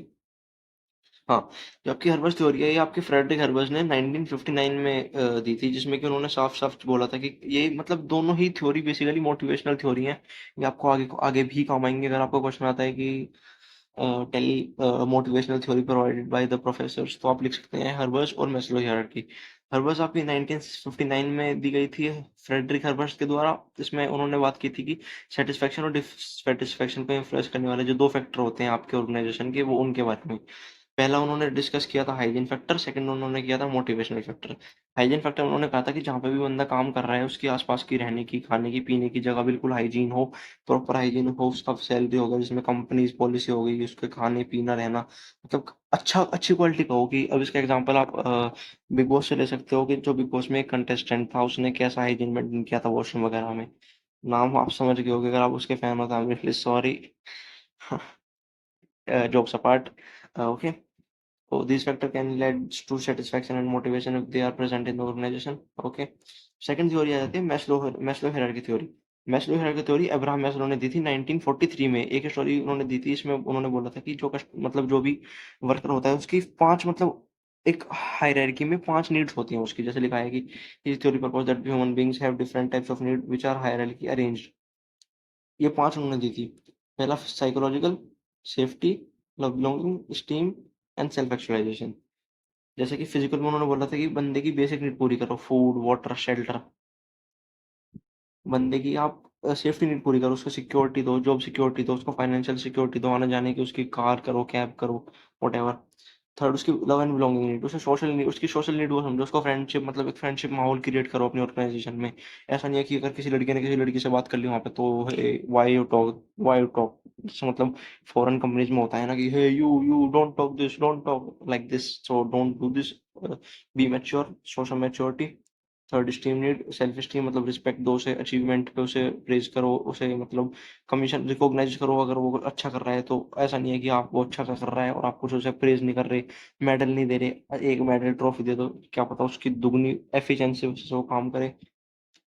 हाँ, जो आपकी हर्बस थ्योरी है ये आपके फ्रेडरिक हर्बस ने 1959 में दी थी, जिसमें कि उन्होंने साफ साफ बोला था कि ये मतलब दोनों ही थ्योरी बेसिकली मोटिवेशनल थ्योरी हैं। ये आपको आगे आगे भी काम आएंगे। अगर आपको क्वेश्चन आता है कि tell motivational theory provided by the professors, तो आप लिख सकते हैं हर्बस और मैस्लो हायरार्की। हर्बस आपकी 1959 में दी गई थी फ्रेडरिक हर्बस के द्वारा। इसमें उन्होंने बात की थी कि सेटिस्फेक्शन और डिससेटिस्फेक्शन को इन्फ्लुएंस करने वाले जो दो फैक्टर होते हैं आपके ऑर्गेनाइजेशन के, वो उनके बारे में पहला उन्होंने डिस्कस किया था हाइजीन फैक्टर, सेकंड उन्होंने किया था मोटिवेशनल फैक्टर। हाइजीन फैक्टर उन्होंने कहा था कि जहाँ पे भी बंदा काम कर रहा है उसके आसपास की रहने की, खाने की, पीने की जगह बिल्कुल हाइजीन हो, प्रॉपर हाइजीन हो, उसका सैलरी होगा जिसमें कंपनीज पॉलिसी हो गई, उसके खाने पीना रहना मतलब अच्छा अच्छी क्वालिटी का हो। कि अब इसका एग्जांपल आप बिग बॉस से ले सकते हो कि जो बिग बॉस में एक कंटेस्टेंट था उसने कैसा हाइजीन मेंटेन किया था वॉशरूम वगैरह में। नाम आप समझ गए होगे अगर आप उसके फैन हो तो I am sorry, jokes apart. Okay. So these factors can lead to satisfaction and motivation if they are present in the organization. Okay. Second theory आ जाती है Maslow hierarchy theory. Maslow hierarchy theory Abraham Maslow ने दी थी 1943 में। एक story उन्होंने दी थी, इसमें उन्होंने बोला था कि जो कस्ट मतलब जो भी वर्कर होता है उसकी पांच मतलब एक हायरार्की में पांच नीड्स होती हैं उसकी। जैसे लिखा है कि इस theory propose that human beings have different types of need which are hierarchy arranged. ये पांच उन्होंने दी थी। पहला psychological, safety, love belonging, esteem and self actualisation. जैसे कि फिजिकल में उन्होंने बोला था कि बंदे की बेसिक नीड पूरी करो, फूड वाटर शेल्टर। बंदे की आप सेफ्टी नीड पूरी करो, उसको सिक्योरिटी दो, जॉब सिक्योरिटी दो, उसको फाइनेंशियल सिक्योरिटी दो, आने जाने की उसकी कार करो, कैब करो, वट। थर्ड उसकी लव एंड बिलोंगिंग नीड, उसे सोशल नीड, उसकी सोशल नीड वो समझो, उसको फ्रेंडशिप मतलब एक फ्रेंडशिप माहौल क्रिएट करो अपनी ऑर्गेनाइजेशन में। ऐसा नहीं है कि अगर किसी लड़के ने किसी लड़की से बात कर ली वहां पे तो वाई यू टॉक, मतलब फॉरेन कंपनीज में होता है ना कि hey you don't talk this, don't talk like this, so don't do this, be mature, social maturity. Third esteem need, self esteem मतलब रिस्पेक्ट दो उसे, अचीवमेंट पे उसे प्रेज करो, उसे मतलब कमीशन रिकॉग्नाइज करो अगर वो अच्छा कर रहा है तो। ऐसा नहीं है कि आप वो अच्छा कर रहा है और आप कुछ उसे प्रेज नहीं कर रहे, मेडल नहीं दे रहे, एक मेडल ट्रॉफी दे दो, क्या पता उसकी दुगनी एफिशिएंसी से वो काम करे।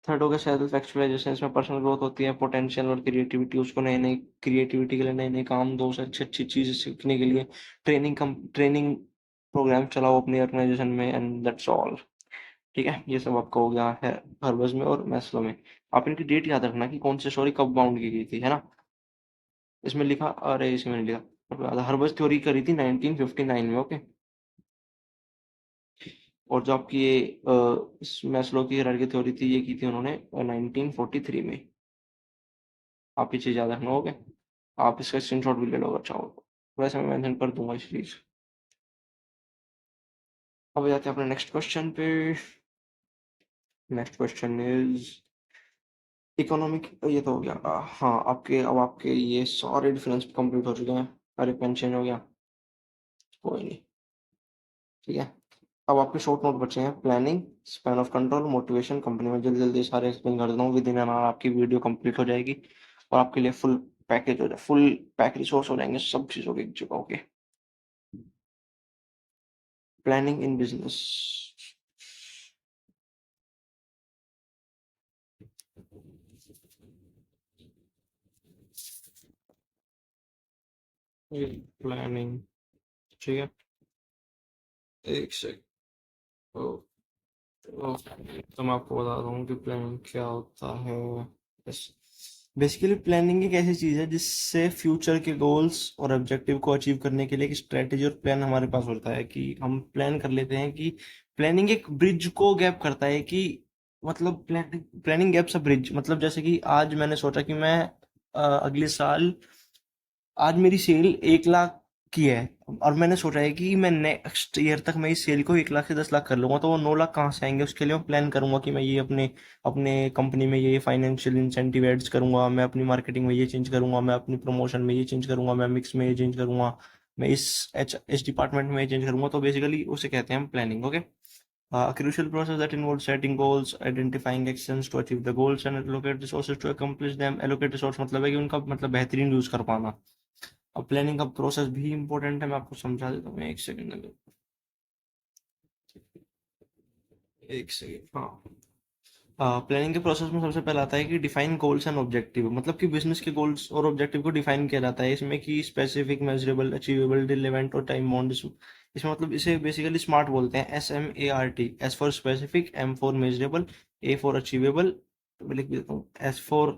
थर्ड हो गया सेल्फ एक्चुअलाइजेशन, इसमें पर्सनल ग्रोथ होती है, पोटेंशियल और क्रिएटिविटी, उसको नए नए क्रिएटिविटी के लिए नए नए काम दो, उसे अच्छी अच्छी चीजें सीखने के लिए ट्रेनिंग प्रोग्राम चलाओ अपनी ऑर्गेनाइजेशन में, एंड दैट्स ऑल। ठीक है, ये सब आपका हो गया है हर्बस में और मैस्लो में। आप इनकी डेट याद रखना कि कौन सी स्टोरी कब बाउंड की गई थी, है ना। इसमें लिखा, अरे इसमें नहीं लिखा, हर्बस थ्योरी करी थी 1959 में। ओके। और जो आपकी ये मैस्लो की हायरार्की थ्योरी थी ये की थी उन्होंने 1943 में। आप ये चीज याद रखना। ओके। आप इसका स्क्रीनशॉट भी ले लो अगर चाहो तो। वैसे मैं मेंशन कर दूंगा इस चीज। अब जाते हैं अपने नेक्स्ट क्वेश्चन पे। Next question is economic. ये तो हो गया। हाँ, आपके अब आपके ये सारे डिफरेंस कंप्लीट हो चुके हैं। अरे पेंशन हो गया, कोई नहीं। ठीक है। अब आपके शॉर्ट नोट बचे हैं planning, span of control, motivation, company में जल्दी जल्दी सारे एक्सप्लेन कर देता हूँ। विद इन एन आवर आपकी वीडियो कंप्लीट हो जाएगी और आपके लिए फुल पैकेज हो जाए, फुल पैक रिसोर्स हो जाएंगे सब चीज़ों की एक जगह। Okay. Planning in business. Planning. ठीक है। एक सेकंड। ओके, तो मैं आपको बता दूं कि प्लानिंग क्या होता है। यस, बेसिकली प्लानिंग एक ऐसी चीज है जिससे फ्यूचर के गोल्स और ऑब्जेक्टिव को अचीव करने के लिए एक स्ट्रेटेजी और प्लान हमारे पास होता है। कि हम प्लान कर लेते हैं कि प्लानिंग एक ब्रिज को गैप करता है कि मतलब प्लानिंग गैप्स अ ब्रिज। मतलब जैसे कि आज मैंने सोचा कि मैं अगले साल, आज मेरी सेल 1 लाख की है और मैंने सोचा है कि मैं नेक्स्ट ईयर तक मैं इस सेल को 1 लाख से 10 लाख कर लूंगा। तो वो 9 लाख कहाँ से आएंगे, उसके लिए मैं प्लान करूंगा कि मैं ये अपने अपने कंपनी में ये फाइनेंशियल इंसेंटिव एड्स करूंगा, मैं अपनी मार्केटिंग में ये चेंज करूंगा, मैं अपनी प्रमोशन में ये चेंज करूंगा, मैं मिक्स में ये चेंज करूंगा, मैं इस डिपार्टमेंट में ये चेंज करूंगा। तो बेसिकली उसे कहते हैं हम planning. Okay. A crucial process that involves setting goals, identifying actions to achieve the goals and allocate resources to accomplish them. Allocate resource मतलब है कि उनका मतलब बेहतरीन यूज कर पाना। अब प्लानिंग का प्रोसेस भी इंपॉर्टेंट है, मैं आपको समझा देता हूँ एक सेकंड में। एक सेकंड, हाँ। प्लानिंग के प्रोसेस में सबसे पहले आता है कि डिफाइन गोल्स एंड ऑब्जेक्टिव, मतलब कि बिजनेस के गोल्स और ऑब्जेक्टिव को डिफाइन किया जाता है इसमें, कि स्पेसिफिक, मेजरेबल, अचीवेबल, रिलेवेंट और टाइम बाउंड। इसमें मतलब इसे बेसिकली स्मार्ट बोलते हैं, SMART। S for specific, M for measurable, A for achievable, लिख देता हूँ, एस फॉर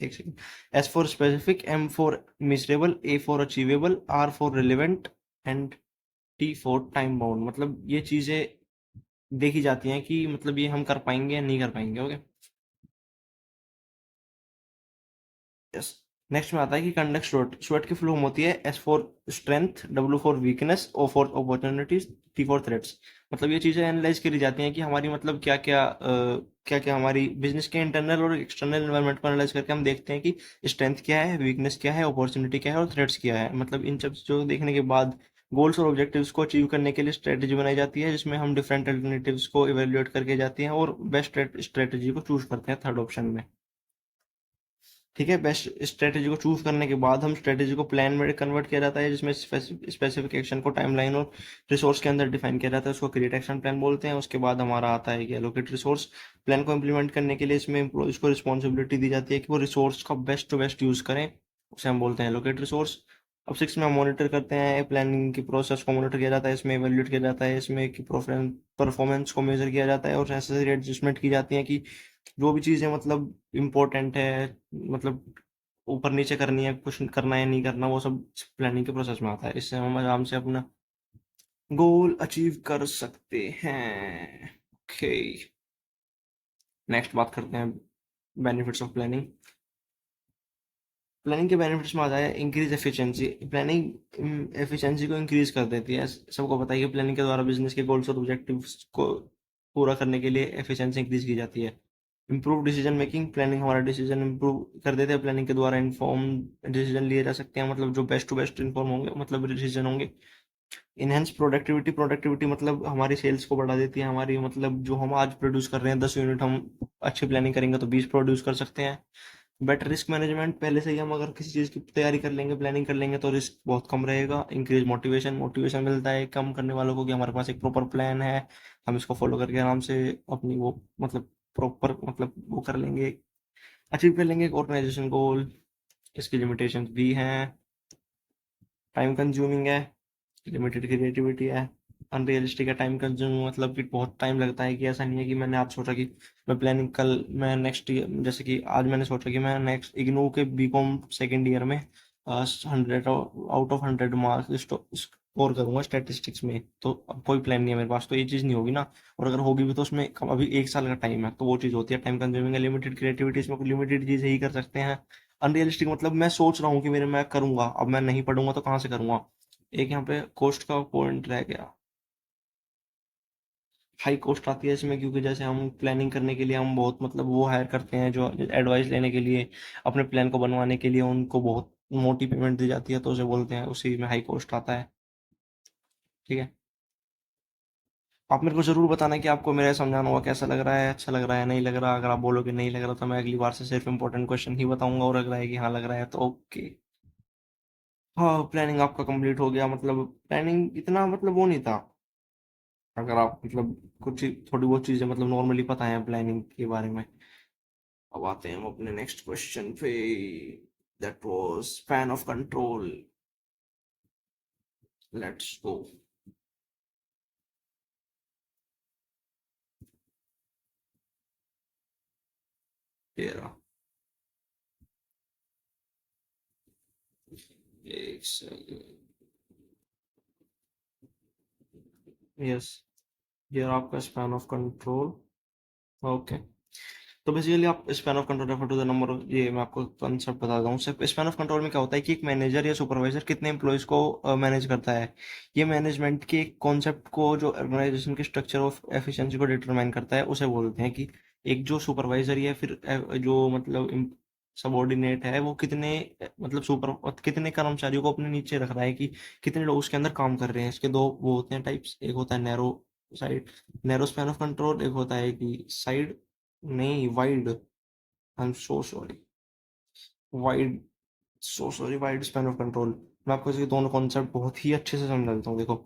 एक second, S for specific, M for measurable, A for achievable, R for relevant and T for time bound. मतलब ये चीजें देखी जाती हैं कि मतलब ये हम कर पाएंगे या नहीं कर पाएंगे। Okay, yes. नेक्स्ट में आता है कि कंडक्ट स्वेट। स्वेट की फॉर्म होती है, S for strength, W for weakness, O for opportunities, T for threats. मतलब ये चीजें एनालाइज करी जाती हैं कि हमारी मतलब क्या क्या हमारी बिजनेस के इंटरनल और एक्सटर्नल एनवायरनमेंट को एनालाइज करके हम देखते हैं कि स्ट्रेंथ क्या है, वीकनेस क्या है, अपॉर्चुनिटी क्या है और थ्रेट्स क्या है। मतलब इन सब चीजों को देखने के बाद गोल्स और ऑब्जेक्टिव्स को अचीव करने के लिए स्ट्रेटेजी बनाई जाती है, जिसमें हम डिफरेंट अल्टरनेटिव्स को इवेल्युएट करके जाते हैं और बेस्ट स्ट्रेटेजी को चूज करते हैं थर्ड ऑप्शन में। ठीक है, बेस्ट स्ट्रेटेजी को चूज करने के बाद हम स्ट्रेटेजी को प्लान में कन्वर्ट किया जाता है, जिसमें स्पेसिफिक एक्शन को टाइमलाइन और रिसोर्स के अंदर डिफाइन किया जाता है, उसको क्रिएट एक्शन प्लान बोलते हैं। उसके बाद हमारा आता है कि एलोकेट रिसोर्स। प्लान को इम्प्लीमेंट करने के लिए इसमें एम्प्लॉयज को रिस्पॉन्सिबिलिटी दी जाती है कि वो रिसोर्स का बेस्ट टू बेस्ट यूज करें, उसे हम बोलते हैं एलोकेट रिसोर्स। अब सिक्स में हम मॉनिटर करते हैं, प्लानिंग की प्रोसेस को मॉनिटर किया जाता है, इसमें इवेल्यूएट किया जाता है, इसमें कि परफॉर्मेंस को मेजर किया जाता है और नेसेसरी एडजस्टमेंट की जाती है कि जो भी चीज़ें मतलब इम्पोर्टेंट है, मतलब ऊपर नीचे करनी है, कुछ करना है नहीं करना, वो सब प्लानिंग के प्रोसेस में आता है। इससे हम आराम से अपना गोल अचीव कर सकते हैं। ओके, नेक्स्ट बात करते हैं बेनिफिट्स ऑफ प्लानिंग। प्लानिंग के बेनिफिट्स में आता है इंक्रीज एफिशिएंसी। प्लानिंग एफिशिएंसी को इंक्रीज कर देती है। सबको पता है कि प्लानिंग के द्वारा बिजनेस के गोल्स और ऑब्जेक्टिव्स को पूरा करने के लिए एफिशिएंसी इंक्रीज की जाती है। Improve decision making. प्लानिंग हमारा डिसीजन इम्प्रूव कर देते हैं। प्लानिंग के द्वारा इन्फॉर्म डिसीजन लिए जा सकते हैं, मतलब जो बेस्ट टू बेस्ट इन्फॉर्म होंगे, मतलब डिसीजन होंगे। Enhance productivity. प्रोडक्टिविटी मतलब हमारी सेल्स को बढ़ा देती है, हमारी मतलब जो हम आज प्रोड्यूस कर रहे हैं 10 यूनिट, हम अच्छी प्लानिंग करेंगे तो 20 प्रोड्यूस कर सकते हैं। Better risk management. पहले से ही हम अगर किसी चीज़ की तैयारी कर लेंगे, प्लानिंग कर लेंगे, तो रिस्क बहुत कम रहेगा। Increase motivation. मोटिवेशन मिलता है कम करने वालों को कि हमारे पास एक प्रॉपर प्लान है, हम इसको फॉलो करके आराम से अपनी वो मतलब प्रॉपर मतलब वो कर लेंगे, अचीव कर लेंगे एक ऑर्गेनाइजेशन गोल। इसकी लिमिटेशंस भी हैं, टाइम कंज्यूमिंग है, लिमिटेड क्रिएटिविटी है, अनरियलिस्टिक है। टाइम कंज्यूमिंग मतलब कि बहुत टाइम लगता है, कि ऐसा नहीं है कि मैंने आज सोचा कि मैं प्लानिंग कल मैं नेक्स्ट ईयर, जैसे कि आज मैंने सोचा कि मैं नेक्स्ट इग्नू के बीकॉम सेकेंड ईयर में 100 आउट ऑफ 100 मार्क्स स्कोर करूंगा स्टैटिस्टिक्स में, तो अब कोई प्लान नहीं है मेरे पास, तो ये चीज़ नहीं होगी ना। और अगर होगी भी तो उसमें अभी 1 साल का टाइम है, तो वो चीज़ होती है टाइम कंज्यूमिंग है। लिमिटेड क्रिएटिविटी, इसमें लिमिटेड चीज़ें ही कर सकते हैं। अनरियलिस्टिक मतलब मैं सोच रहा हूँ कि मेरे मैं करूंगा, अब मैं नहीं पढ़ूंगा तो कहाँ से करूंगा। एक यहाँ पे कॉस्ट का पॉइंट रह गया, हाई कॉस्ट आती है इसमें, क्योंकि जैसे हम प्लानिंग करने के लिए हम बहुत मतलब वो हायर करते हैं, जो एडवाइस लेने के लिए, अपने प्लान को बनवाने के लिए उनको बहुत मोटी पेमेंट दी जाती है, तो उसे बोलते हैं, उसी में हाई कॉस्ट आता है। ठीक है, आप मेरे को जरूर बताना कि आपको मेरा समझाना हुआ कैसा लग रहा है, अच्छा लग रहा है, नहीं लग रहा। अगर आप बोलोगे नहीं लग रहा तो मैं अगली बार से सिर्फ इंपॉर्टेंट क्वेश्चन ही बताऊंगा, और लग रहा है कि हाँ लग रहा है तो ओके। हाँ, प्लानिंग आपका कंप्लीट हो गया। मतलब प्लानिंग इतना मतलब वो नहीं था, अगर आप मतलब कुछ थोड़ी बहुत चीजें मतलब नॉर्मली पता है प्लानिंग के बारे में। अब आते हैं हम अपने नेक्स्ट क्वेश्चन पे, that was span of control. Let's go. तेरा, एक सेकंड, यस, ये रहा आपका स्पैन ऑफ कंट्रोल। ओके, तो बेसिकली आप span of control refer to the number, ये मैं आपको कंसेप्ट बता दूं। स्पैन ऑफ कंट्रोल में क्या होता है कि एक मैनेजर या सुपरवाइजर कितने एम्प्लॉयज को मैनेज करता है। ये मैनेजमेंट के कॉन्सेप्ट को, जो ऑर्गेनाइजेशन के स्ट्रक्चर ऑफ एफिशिएंसी को डिटरमाइन करता है, उसे बोलते हैं कि एक जो सुपरवाइजर या फिर जो मतलब सबॉर्डिनेट है, वो कितने मतलब सुपर कितने कर्मचारियों को अपने नीचे रख रहा है, कि कितने लोग उसके अंदर काम कर रहे हैं। इसके दो वो होते हैं टाइप्स, एक होता है narrow side, narrow span of control, एक होता है कि साइड, नहीं wide, I am so sorry, wide, so sorry, wide span of control. मैं आपको इसके दोनों कॉन्सेप्ट बहुत ही अच्छे से समझा देता हूँ, देखो।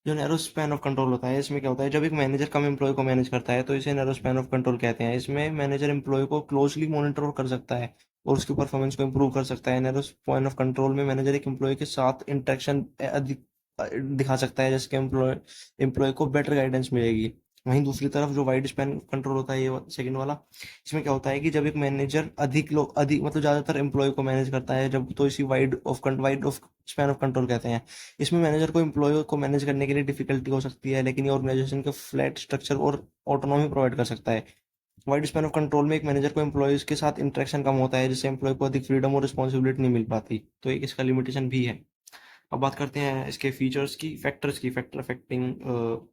जो नैरो स्पैन ऑफ कंट्रोल होता है, इसमें क्या होता है, जब एक मैनेजर कम एम्प्लॉय को मैनेज करता है तो इसे नैरो स्पैन ऑफ कंट्रोल कहते हैं। इसमें मैनेजर एम्प्लॉय को क्लोजली मॉनिटर कर सकता है और उसकी परफॉर्मेंस को इम्प्रूव कर सकता है। नैरो स्पैन ऑफ कंट्रोल में मैनेजर एक एम्प्लॉय के साथ इंटरेक्शन अधिक दिखा सकता है, जैसे कि एम्प्लॉय एम्प्लॉय को बेटर गाइडेंस मिलेगी। वहीं दूसरी तरफ जो वाइड स्पैन कंट्रोल होता है, ये सेकंड वाला, इसमें क्या होता है कि जब एक मैनेजर अधिक मतलब ज्यादातर एम्प्लॉय को मैनेज करता है जब, तो इसी wide of span of control कहते हैं। इसमें मैनेजर को एम्प्लॉय को मैनेज करने के लिए डिफिकल्टी हो सकती है, लेकिन ये ऑर्गेनाइजेशन का फ्लैट स्ट्रक्चर और ऑटोनॉमी प्रोवाइड कर सकता है। वाइड स्पैन ऑफ कंट्रोल में एक मैनेजर को एम्प्लॉयज के साथ इंटरेक्शन कम होता है, जिससे एम्प्लॉय को अधिक फ्रीडम और रिस्पॉन्सिबिलिटी नहीं मिल पाती, तो एक इसका लिमिटेशन भी है। अब बात करते हैं इसके फीचर्स की, factor affecting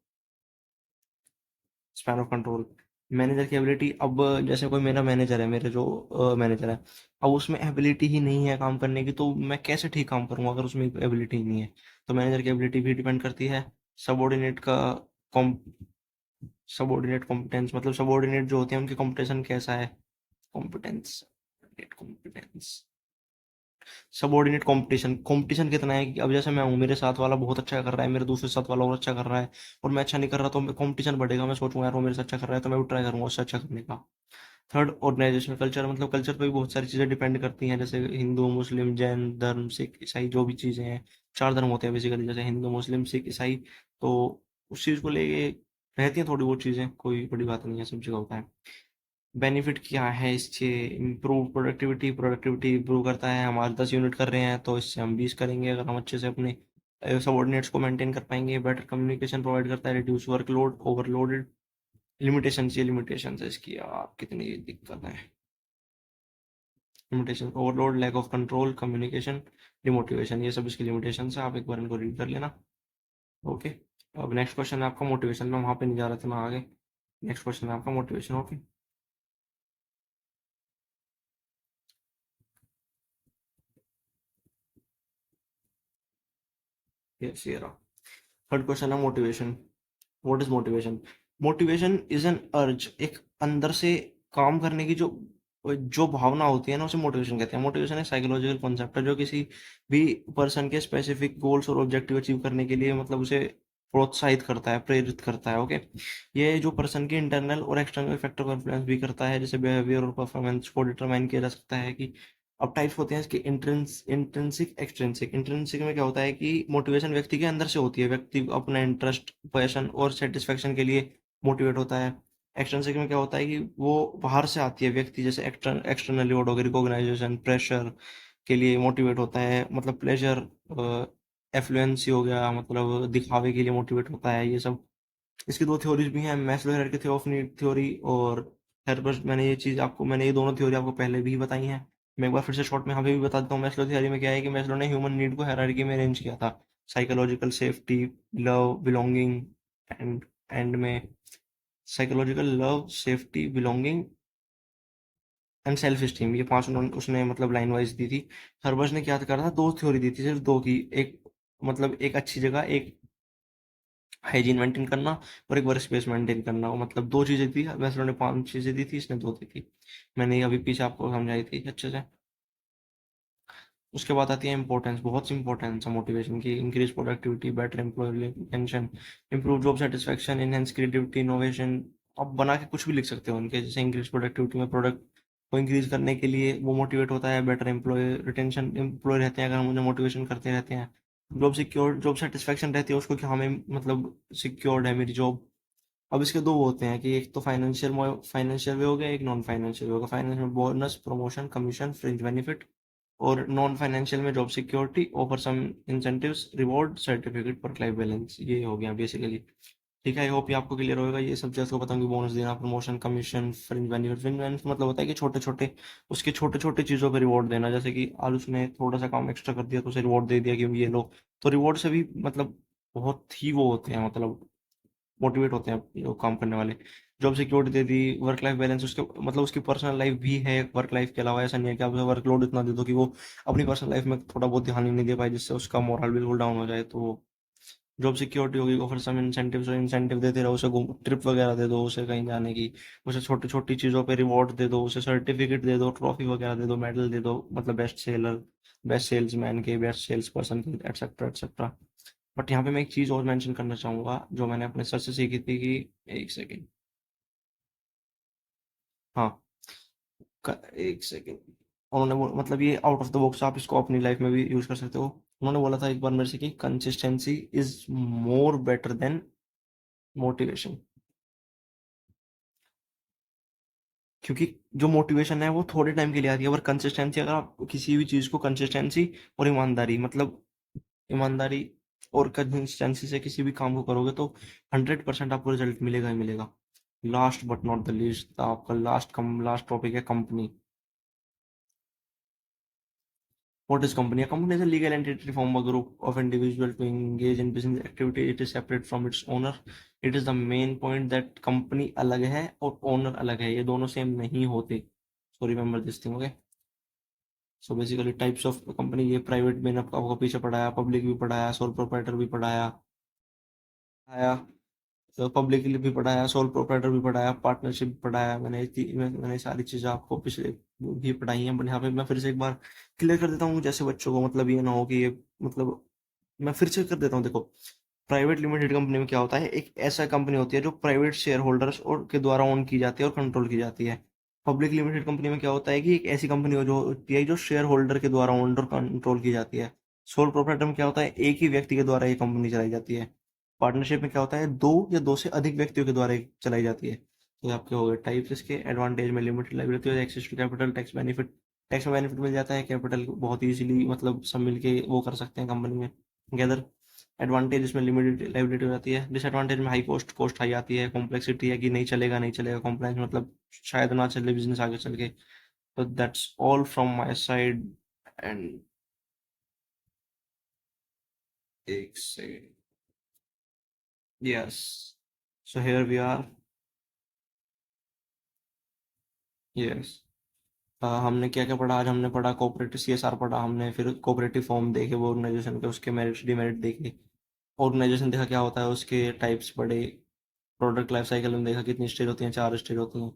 span of control. Manager की एबिलिटी, अब जैसे कोई मेरा मैनेजर है, मेरे जो मैनेजर है, अब उसमें एबिलिटी ही नहीं है काम करने की, तो मैं कैसे ठीक काम करूंगा अगर उसमें एबिलिटी ही नहीं है। तो मैनेजर की एबिलिटी भी डिपेंड करती है। सबॉर्डिनेट का कॉम सबॉर्डिनेट कॉम्पिटेंस, मतलब सबॉर्डिनेट जो होते हैं उनकी कॉम्पिटिशन कैसा है, competence competence subordinate competition competition कितना है, कि अब जैसे मैं हूँ, मेरे साथ वाला बहुत अच्छा कर रहा है, मेरे दूसरे साथ वाला और अच्छा कर रहा है, और मैं अच्छा नहीं कर रहा, तो कंपटीशन बढ़ेगा, मैं सोचूंगा यार वो मेरे से अच्छा कर रहा है, तो मैं भी ट्राई करूंगा उससे अच्छा करने का। थर्ड, ऑर्गेनाइजेशनल कल्चर, मतलब कल्चर पे भी बहुत सारी चीज़ें डिपेंड करती हैं, जैसे हिंदू मुस्लिम जैन धर्म सिख ईसाई जो भी चीज़ें हैं, चार धर्म होते हैं बेसिकली, जैसे हिंदू मुस्लिम सिख ईसाई, तो उस चीज़ को लेके रहती हैं थोड़ी बहुत चीज़ें, कोई बड़ी बात नहीं है, सब जगह होता है। बेनिफिट क्या है इससे, इम्प्रूव प्रोडक्टिविटी इम्प्रूव करता है, हम आज 10 यूनिट कर रहे हैं तो इससे हम 20 करेंगे अगर हम अच्छे से अपने सबॉर्डिनेट्स को मेंटेन कर पाएंगे। बेटर कम्युनिकेशन प्रोवाइड करता है, रिड्यूस वर्कलोड ओवरलोडेड। लिमिटेशन है इसकी, आप कितनी दिक्कत है, limitation overload, lack of control, communication, demotivation, ये सब इसकी लिमिटेशन है, आप एक बार इनको रीड कर लेना। ओके। अब नेक्स्ट क्वेश्चन है आपका मोटिवेशन, में वहाँ पे नहीं जा रहा था मैं आगे। नेक्स्ट क्वेश्चन है आपका मोटिवेशन। ओके। यस, ये रहा। थर्ड क्वेश्चन है motivation. What is motivation? Motivation is an अर्ज, एक अंदर से काम करने की जो जो भावना होती है ना, उसे मोटिवेशन कहते हैं। मोटिवेशन एक साइकोलॉजिकल कॉन्सेप्ट है जो किसी भी पर्सन के स्पेसिफिक गोल्स और ऑब्जेक्टिव अचीव करने के लिए, मतलब उसे प्रोत्साहित करता है, प्रेरित करता है। ओके। ये जो पर्सन के इंटरनल और एक्सटर्नल फैक्टर को इन्फ्लुएंस भी करता है, जैसे बिहेवियर और परफॉर्मेंस को डिटरमाइन किया जा सकता है कि, अब टाइप्स होते हैं इसके, इंट्रिंसिक एक्सट्रिंसिक। इंट्रिंसिक में क्या होता है कि मोटिवेशन व्यक्ति के अंदर से होती है, व्यक्ति अपना इंटरेस्ट पैशन और सेटिस्फेक्शन के लिए मोटिवेट होता है। एक्सट्रिंसिक में क्या होता है कि वो बाहर से आती है, व्यक्ति जैसे एक्सटर्नल रिवॉर्ड हो गया, रिकॉग्नाइजेशन, प्रेशर के लिए मोटिवेट होता है, मतलब प्लेजर, एफ्लुएंसी हो गया, मतलब दिखावे के लिए मोटिवेट होता है, ये सब। इसकी दो थ्योरीज भी हैं, Maslow hierarchy theory of need theory और हेर्बर्ट। मैंने ये दोनों थ्योरी आपको पहले भी बताई हैं। मैं एक बार फिर से शॉर्ट में यहाँ पे भी बता देता हूँ। मैस्लो थ्योरी में क्या है कि मैस्लो ने ह्यूमन नीड को हायरार्की में अरेंज किया था, psychological safety, love, belonging, and end में psychological love, safety, belonging and self esteem, ये पांच उसने मतलब लाइन वाइज दी थी। हर्बर्ट ने क्या करा था, दो थ्योरी दी थी, सिर्फ दो की, एक मतलब एक अच्छी जगह, एक हाइजीन मेंटेन करना, और एक वर्क स्पेस मेंटेन करना, मतलब दो चीजें थी। वैसे उन्होंने पांच चीजें दी थी, इसने दो दी थी। मैंने ये अभी पीछे आपको समझाई थी अच्छे से। उसके बाद आती है इंपॉर्टेंस, बहुत सी इंपॉर्टेंस है मोटिवेशन की। Increase productivity, better employ retention, improve job satisfaction, enhance creativity, innovation. आप बना के कुछ भी लिख सकते हो उनके, जैसे इंक्रीज प्रोडक्टिविटी में प्रोडक्ट को इंक्रीज करने के लिए वो मोटिवेट होता है। बेटर एम्प्लॉय रिटेंशन, एम्प्लॉय रहते हैं अगर हम उन्हें मोटिवेशन करते रहते हैं। जॉब सेटिस्फैक्शन रहती है उसको कि हमें मतलब सिक्योर्ड है मेरी जॉब। अब इसके दो वो होते हैं कि एक तो फाइनेंशियल वे हो गया, एक नॉन फाइनेंशियल वे होगा। फाइनेंशियल में bonus, promotion, commission, fringe benefit, और नॉन फाइनेंशियल में job security, offer some incentives, reward, certificate, work life balance, ये हो गया बेसिकली। ठीक है, आई होप ये आपको क्लियर होगा। ये सब चीज़ को बताऊंगी, बोनस देना, प्रमोशन, कमीशन, फ्रिंज बेनिफिट मतलब होता है कि छोटे छोटे, उसके छोटे छोटे चीज़ों पर रिवॉर्ड देना, जैसे कि आलूस ने थोड़ा सा काम एक्स्ट्रा कर दिया तो उसे रिवॉर्ड दे दिया कि ये लो। तो रिवॉर्ड से भी मतलब बहुत ही वो होते हैं, मतलब मोटिवेट होते हैं लोग काम करने वाले। जॉब सिक्योरिटी दे दी, वर्क लाइफ बैलेंस, उसके मतलब उसकी पर्सनल लाइफ भी है वर्क लाइफ के अलावा। ऐसा नहीं है कि आप उसे वर्कलोड इतना दे दो कि वो अपनी पर्सनल लाइफ में थोड़ा बहुत ध्यान ही नहीं दे पाए, जिससे उसका मोरल बिल्कुल डाउन हो जाए। तो जॉब सिक्योरिटी होगी, ऑफर सम इंसेंटिव्स, इंसेंटिव देते रहो उसे, ट्रिप वगैरह दे दो उसे कहीं जाने की, उसे छोटी छोटी चीज़ों पे रिवॉर्ड दे दो, उसे सर्टिफिकेट दे दो, ट्रॉफी वगैरह दे दो, मेडल दे दो, मतलब बेस्ट सेलर, बेस्ट सेल्समैन के, बेस्ट सेल्स पर्सन के, एटसेट्रा एटसेट्रा। बट यहाँ पे मैं एक चीज़ और मेंशन करना चाहूँगा जो मैंने अपने सर से सीखी थी कि एक सेकेंड, हाँ, एक सेकेंड, उन्होंने मतलब ये आउट ऑफ द बॉक्स आप इसको अपनी लाइफ में भी यूज कर सकते हो। उन्होंने बोला था एक बार मेरे से कि consistency is more better than motivation. क्योंकि जो मोटिवेशन है वो थोड़े टाइम के लिए आती है, पर कंसिस्टेंसी, अगर आप किसी भी चीज़ को कंसिस्टेंसी और ईमानदारी, मतलब ईमानदारी और कंसिस्टेंसी से किसी भी काम को करोगे तो 100% आपको रिजल्ट मिलेगा ही मिलेगा। Last but not the least, आपका लास्ट टॉपिक है company. What is company? A company is a legal entity from a group of individuals to engage in business activity. It is separate from its owner. It is the main point that company अलग है और owner अलग है, ये दोनों same नहीं होते। So remember this thing, okay? So basically types of company, ये प्राइवेट मैंने आपको पीछे पढ़ाया, पब्लिक भी पढ़ाया, सोल प्रोप्राइटर भी पढ़ाया आया, तो पब्लिकली भी पढ़ाया, सोल प्रोप्राइटर भी पढ़ाया, पार्टनरशिप भी पढ़ाया। मैंने सारी चीज़ें आपको पिछले भी पढ़ाई हैं, बट यहाँ पे मैं फिर से एक बार क्लियर कर देता हूँ, जैसे बच्चों को मतलब ये ना हो कि ये मतलब, मैं फिर से कर देता हूँ। देखो, प्राइवेट लिमिटेड कंपनी में क्या होता है, एक ऐसा कंपनी होती है जो प्राइवेट शेयर होल्डर्स और के द्वारा ओन की जाती है और कंट्रोल की जाती है। पब्लिक लिमिटेड कंपनी में क्या होता है कि एक ऐसी कंपनी हो जो होती है जो शेयर होल्डर के द्वारा ओन्ड और कंट्रोल की जाती है। सोल प्रोप्राइटर में क्या होता है, एक ही व्यक्ति के द्वारा ये कंपनी चलाई जाती है। पार्टनरशिप में क्या होता है, दो या दो से अधिक व्यक्तियों के द्वारा ये चलाई जाती है। तो ये आपके हो गए टाइप्स इसके। एडवांटेज में limited liability, access to capital, tax benefit, tax में बेनिफिट मिल जाता है, कैपिटल बहुत इजीली मतलब सब मिलके वो कर सकते हैं कंपनी में गैदर। एडवांटेज इसमें लिमिटेड लाइबिलिटी हो जाती है। डिसएडवांटेज में हाई कॉस्ट, कॉस्ट हाई आती है, कॉम्प्लेक्सिटी है कि नहीं चलेगा नहीं चलेगा, कॉम्प्लायंस मतलब शायद ना चले बिजनेस आगे चल के। तो that's all from my side. And एक second, yes, so here we are, yes. हमने क्या क्या पढ़ा आज, हमने पढ़ा कोऑपरेटिव सीएसआर पढ़ा हमने, फिर कोऑपरेटिव फॉर्म देखे वो ऑर्गेनाइजेशन के, उसके मेरिट डिमेरिट देखे, ऑर्गेनाइजेशन देखा क्या होता है, उसके टाइप्स पढ़े, प्रोडक्ट लाइफ साइकिल में देखा कितनी स्टेज होती हैं, 4 स्टेज होती हैं।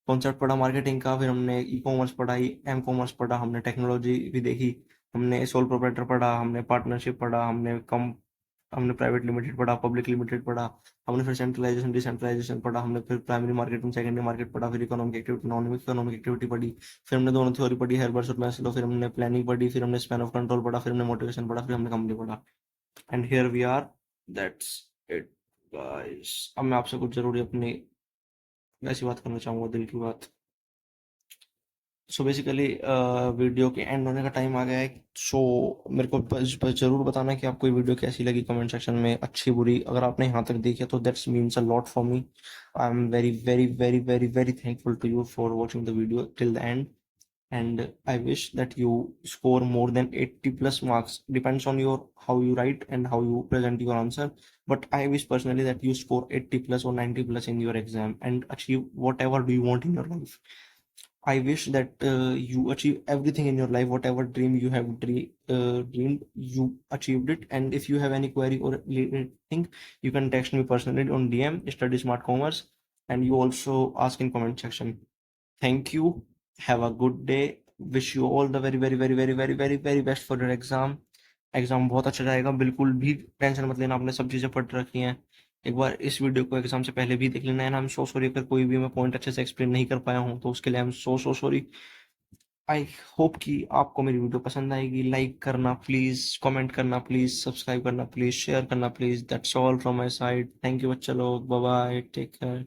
कॉन्सेप्ट पढ़ा मार्केटिंग का, फिर हमने ई कॉमर्स पढ़ा, एम कॉमर्स पढ़ा, हमने टेक्नोलॉजी भी देखी, हमने सोल प्रोप्राइटर पढ़ा, हमने पार्टनरशिप पढ़ा, हमने प्राइवेट लिमिटेड पढ़ा, पब्लिक लिमिटेड पढ़ा, हमने फिर सेंट्रलाइजेशन डिसेंट्रलाइजेशन पढ़ा, हमने फिर प्राइमरी मार्केट में सेकेंडरी मार्केट पढ़ा, फिर economic activity, non economic activity पढ़ी, फिर हमने दोनों थ्योरी पढ़ी, हेर्बर्स और मैस्लो, फिर हमने प्लानिंग पढ़ी, फिर हमने स्पैन ऑफ कंट्रोल पढ़ा, फिर हमने मोटिवेशन पढ़ा, फिर हमने कंपनी पढ़ा। And here we are, that's it guys. अब मैं आपसे कुछ जरूरी अपनी वैसी बात करना चाहूंगा, दिल की बात। सो बेसिकली वीडियो के एंड होने का टाइम आ गया है। सो मेरे को बस जरूर बताना कि आपको ये वीडियो कैसी लगी, कमेंट सेक्शन में, अच्छी बुरी। अगर आपने यहाँ तक देखी है तो that's means a lot for me. I am very very very very very thankful to you for watching the video till the end, and I wish that you score more than 80 plus marks. Depends on your how you write and how you present your answer, but I wish personally that you score 80 plus or 90 plus in your exam and achieve whatever do you want in your life. I wish that you achieve everything in your life, whatever dream you have dreamed, you achieved it. And if you have any query or anything, you can text me personally on DM Study Smart Commerce, and you also ask in comment section. Thank you. Have a good day. Wish you all the very very very very very very very best for your exam. Exam बहुत अच्छा जाएगा, बिल्कुल भी tension मत लेना, आपने सब चीज़ें पढ़ रखी हैं। एक बार इस वीडियो को एग्जाम से पहले भी देख लेना है ना। आई एम सो सॉरी अगर कोई भी मैं पॉइंट अच्छे से एक्सप्लेन नहीं कर पाया हूँ तो उसके लिए I am so so sorry. I hope कि आपको मेरी वीडियो पसंद आएगी। लाइक करना प्लीज़, कमेंट करना प्लीज़, सब्सक्राइब करना प्लीज़, शेयर करना please. That's all from my side. Thank you बच्चा लोग, बाय बाय, टेक केयर।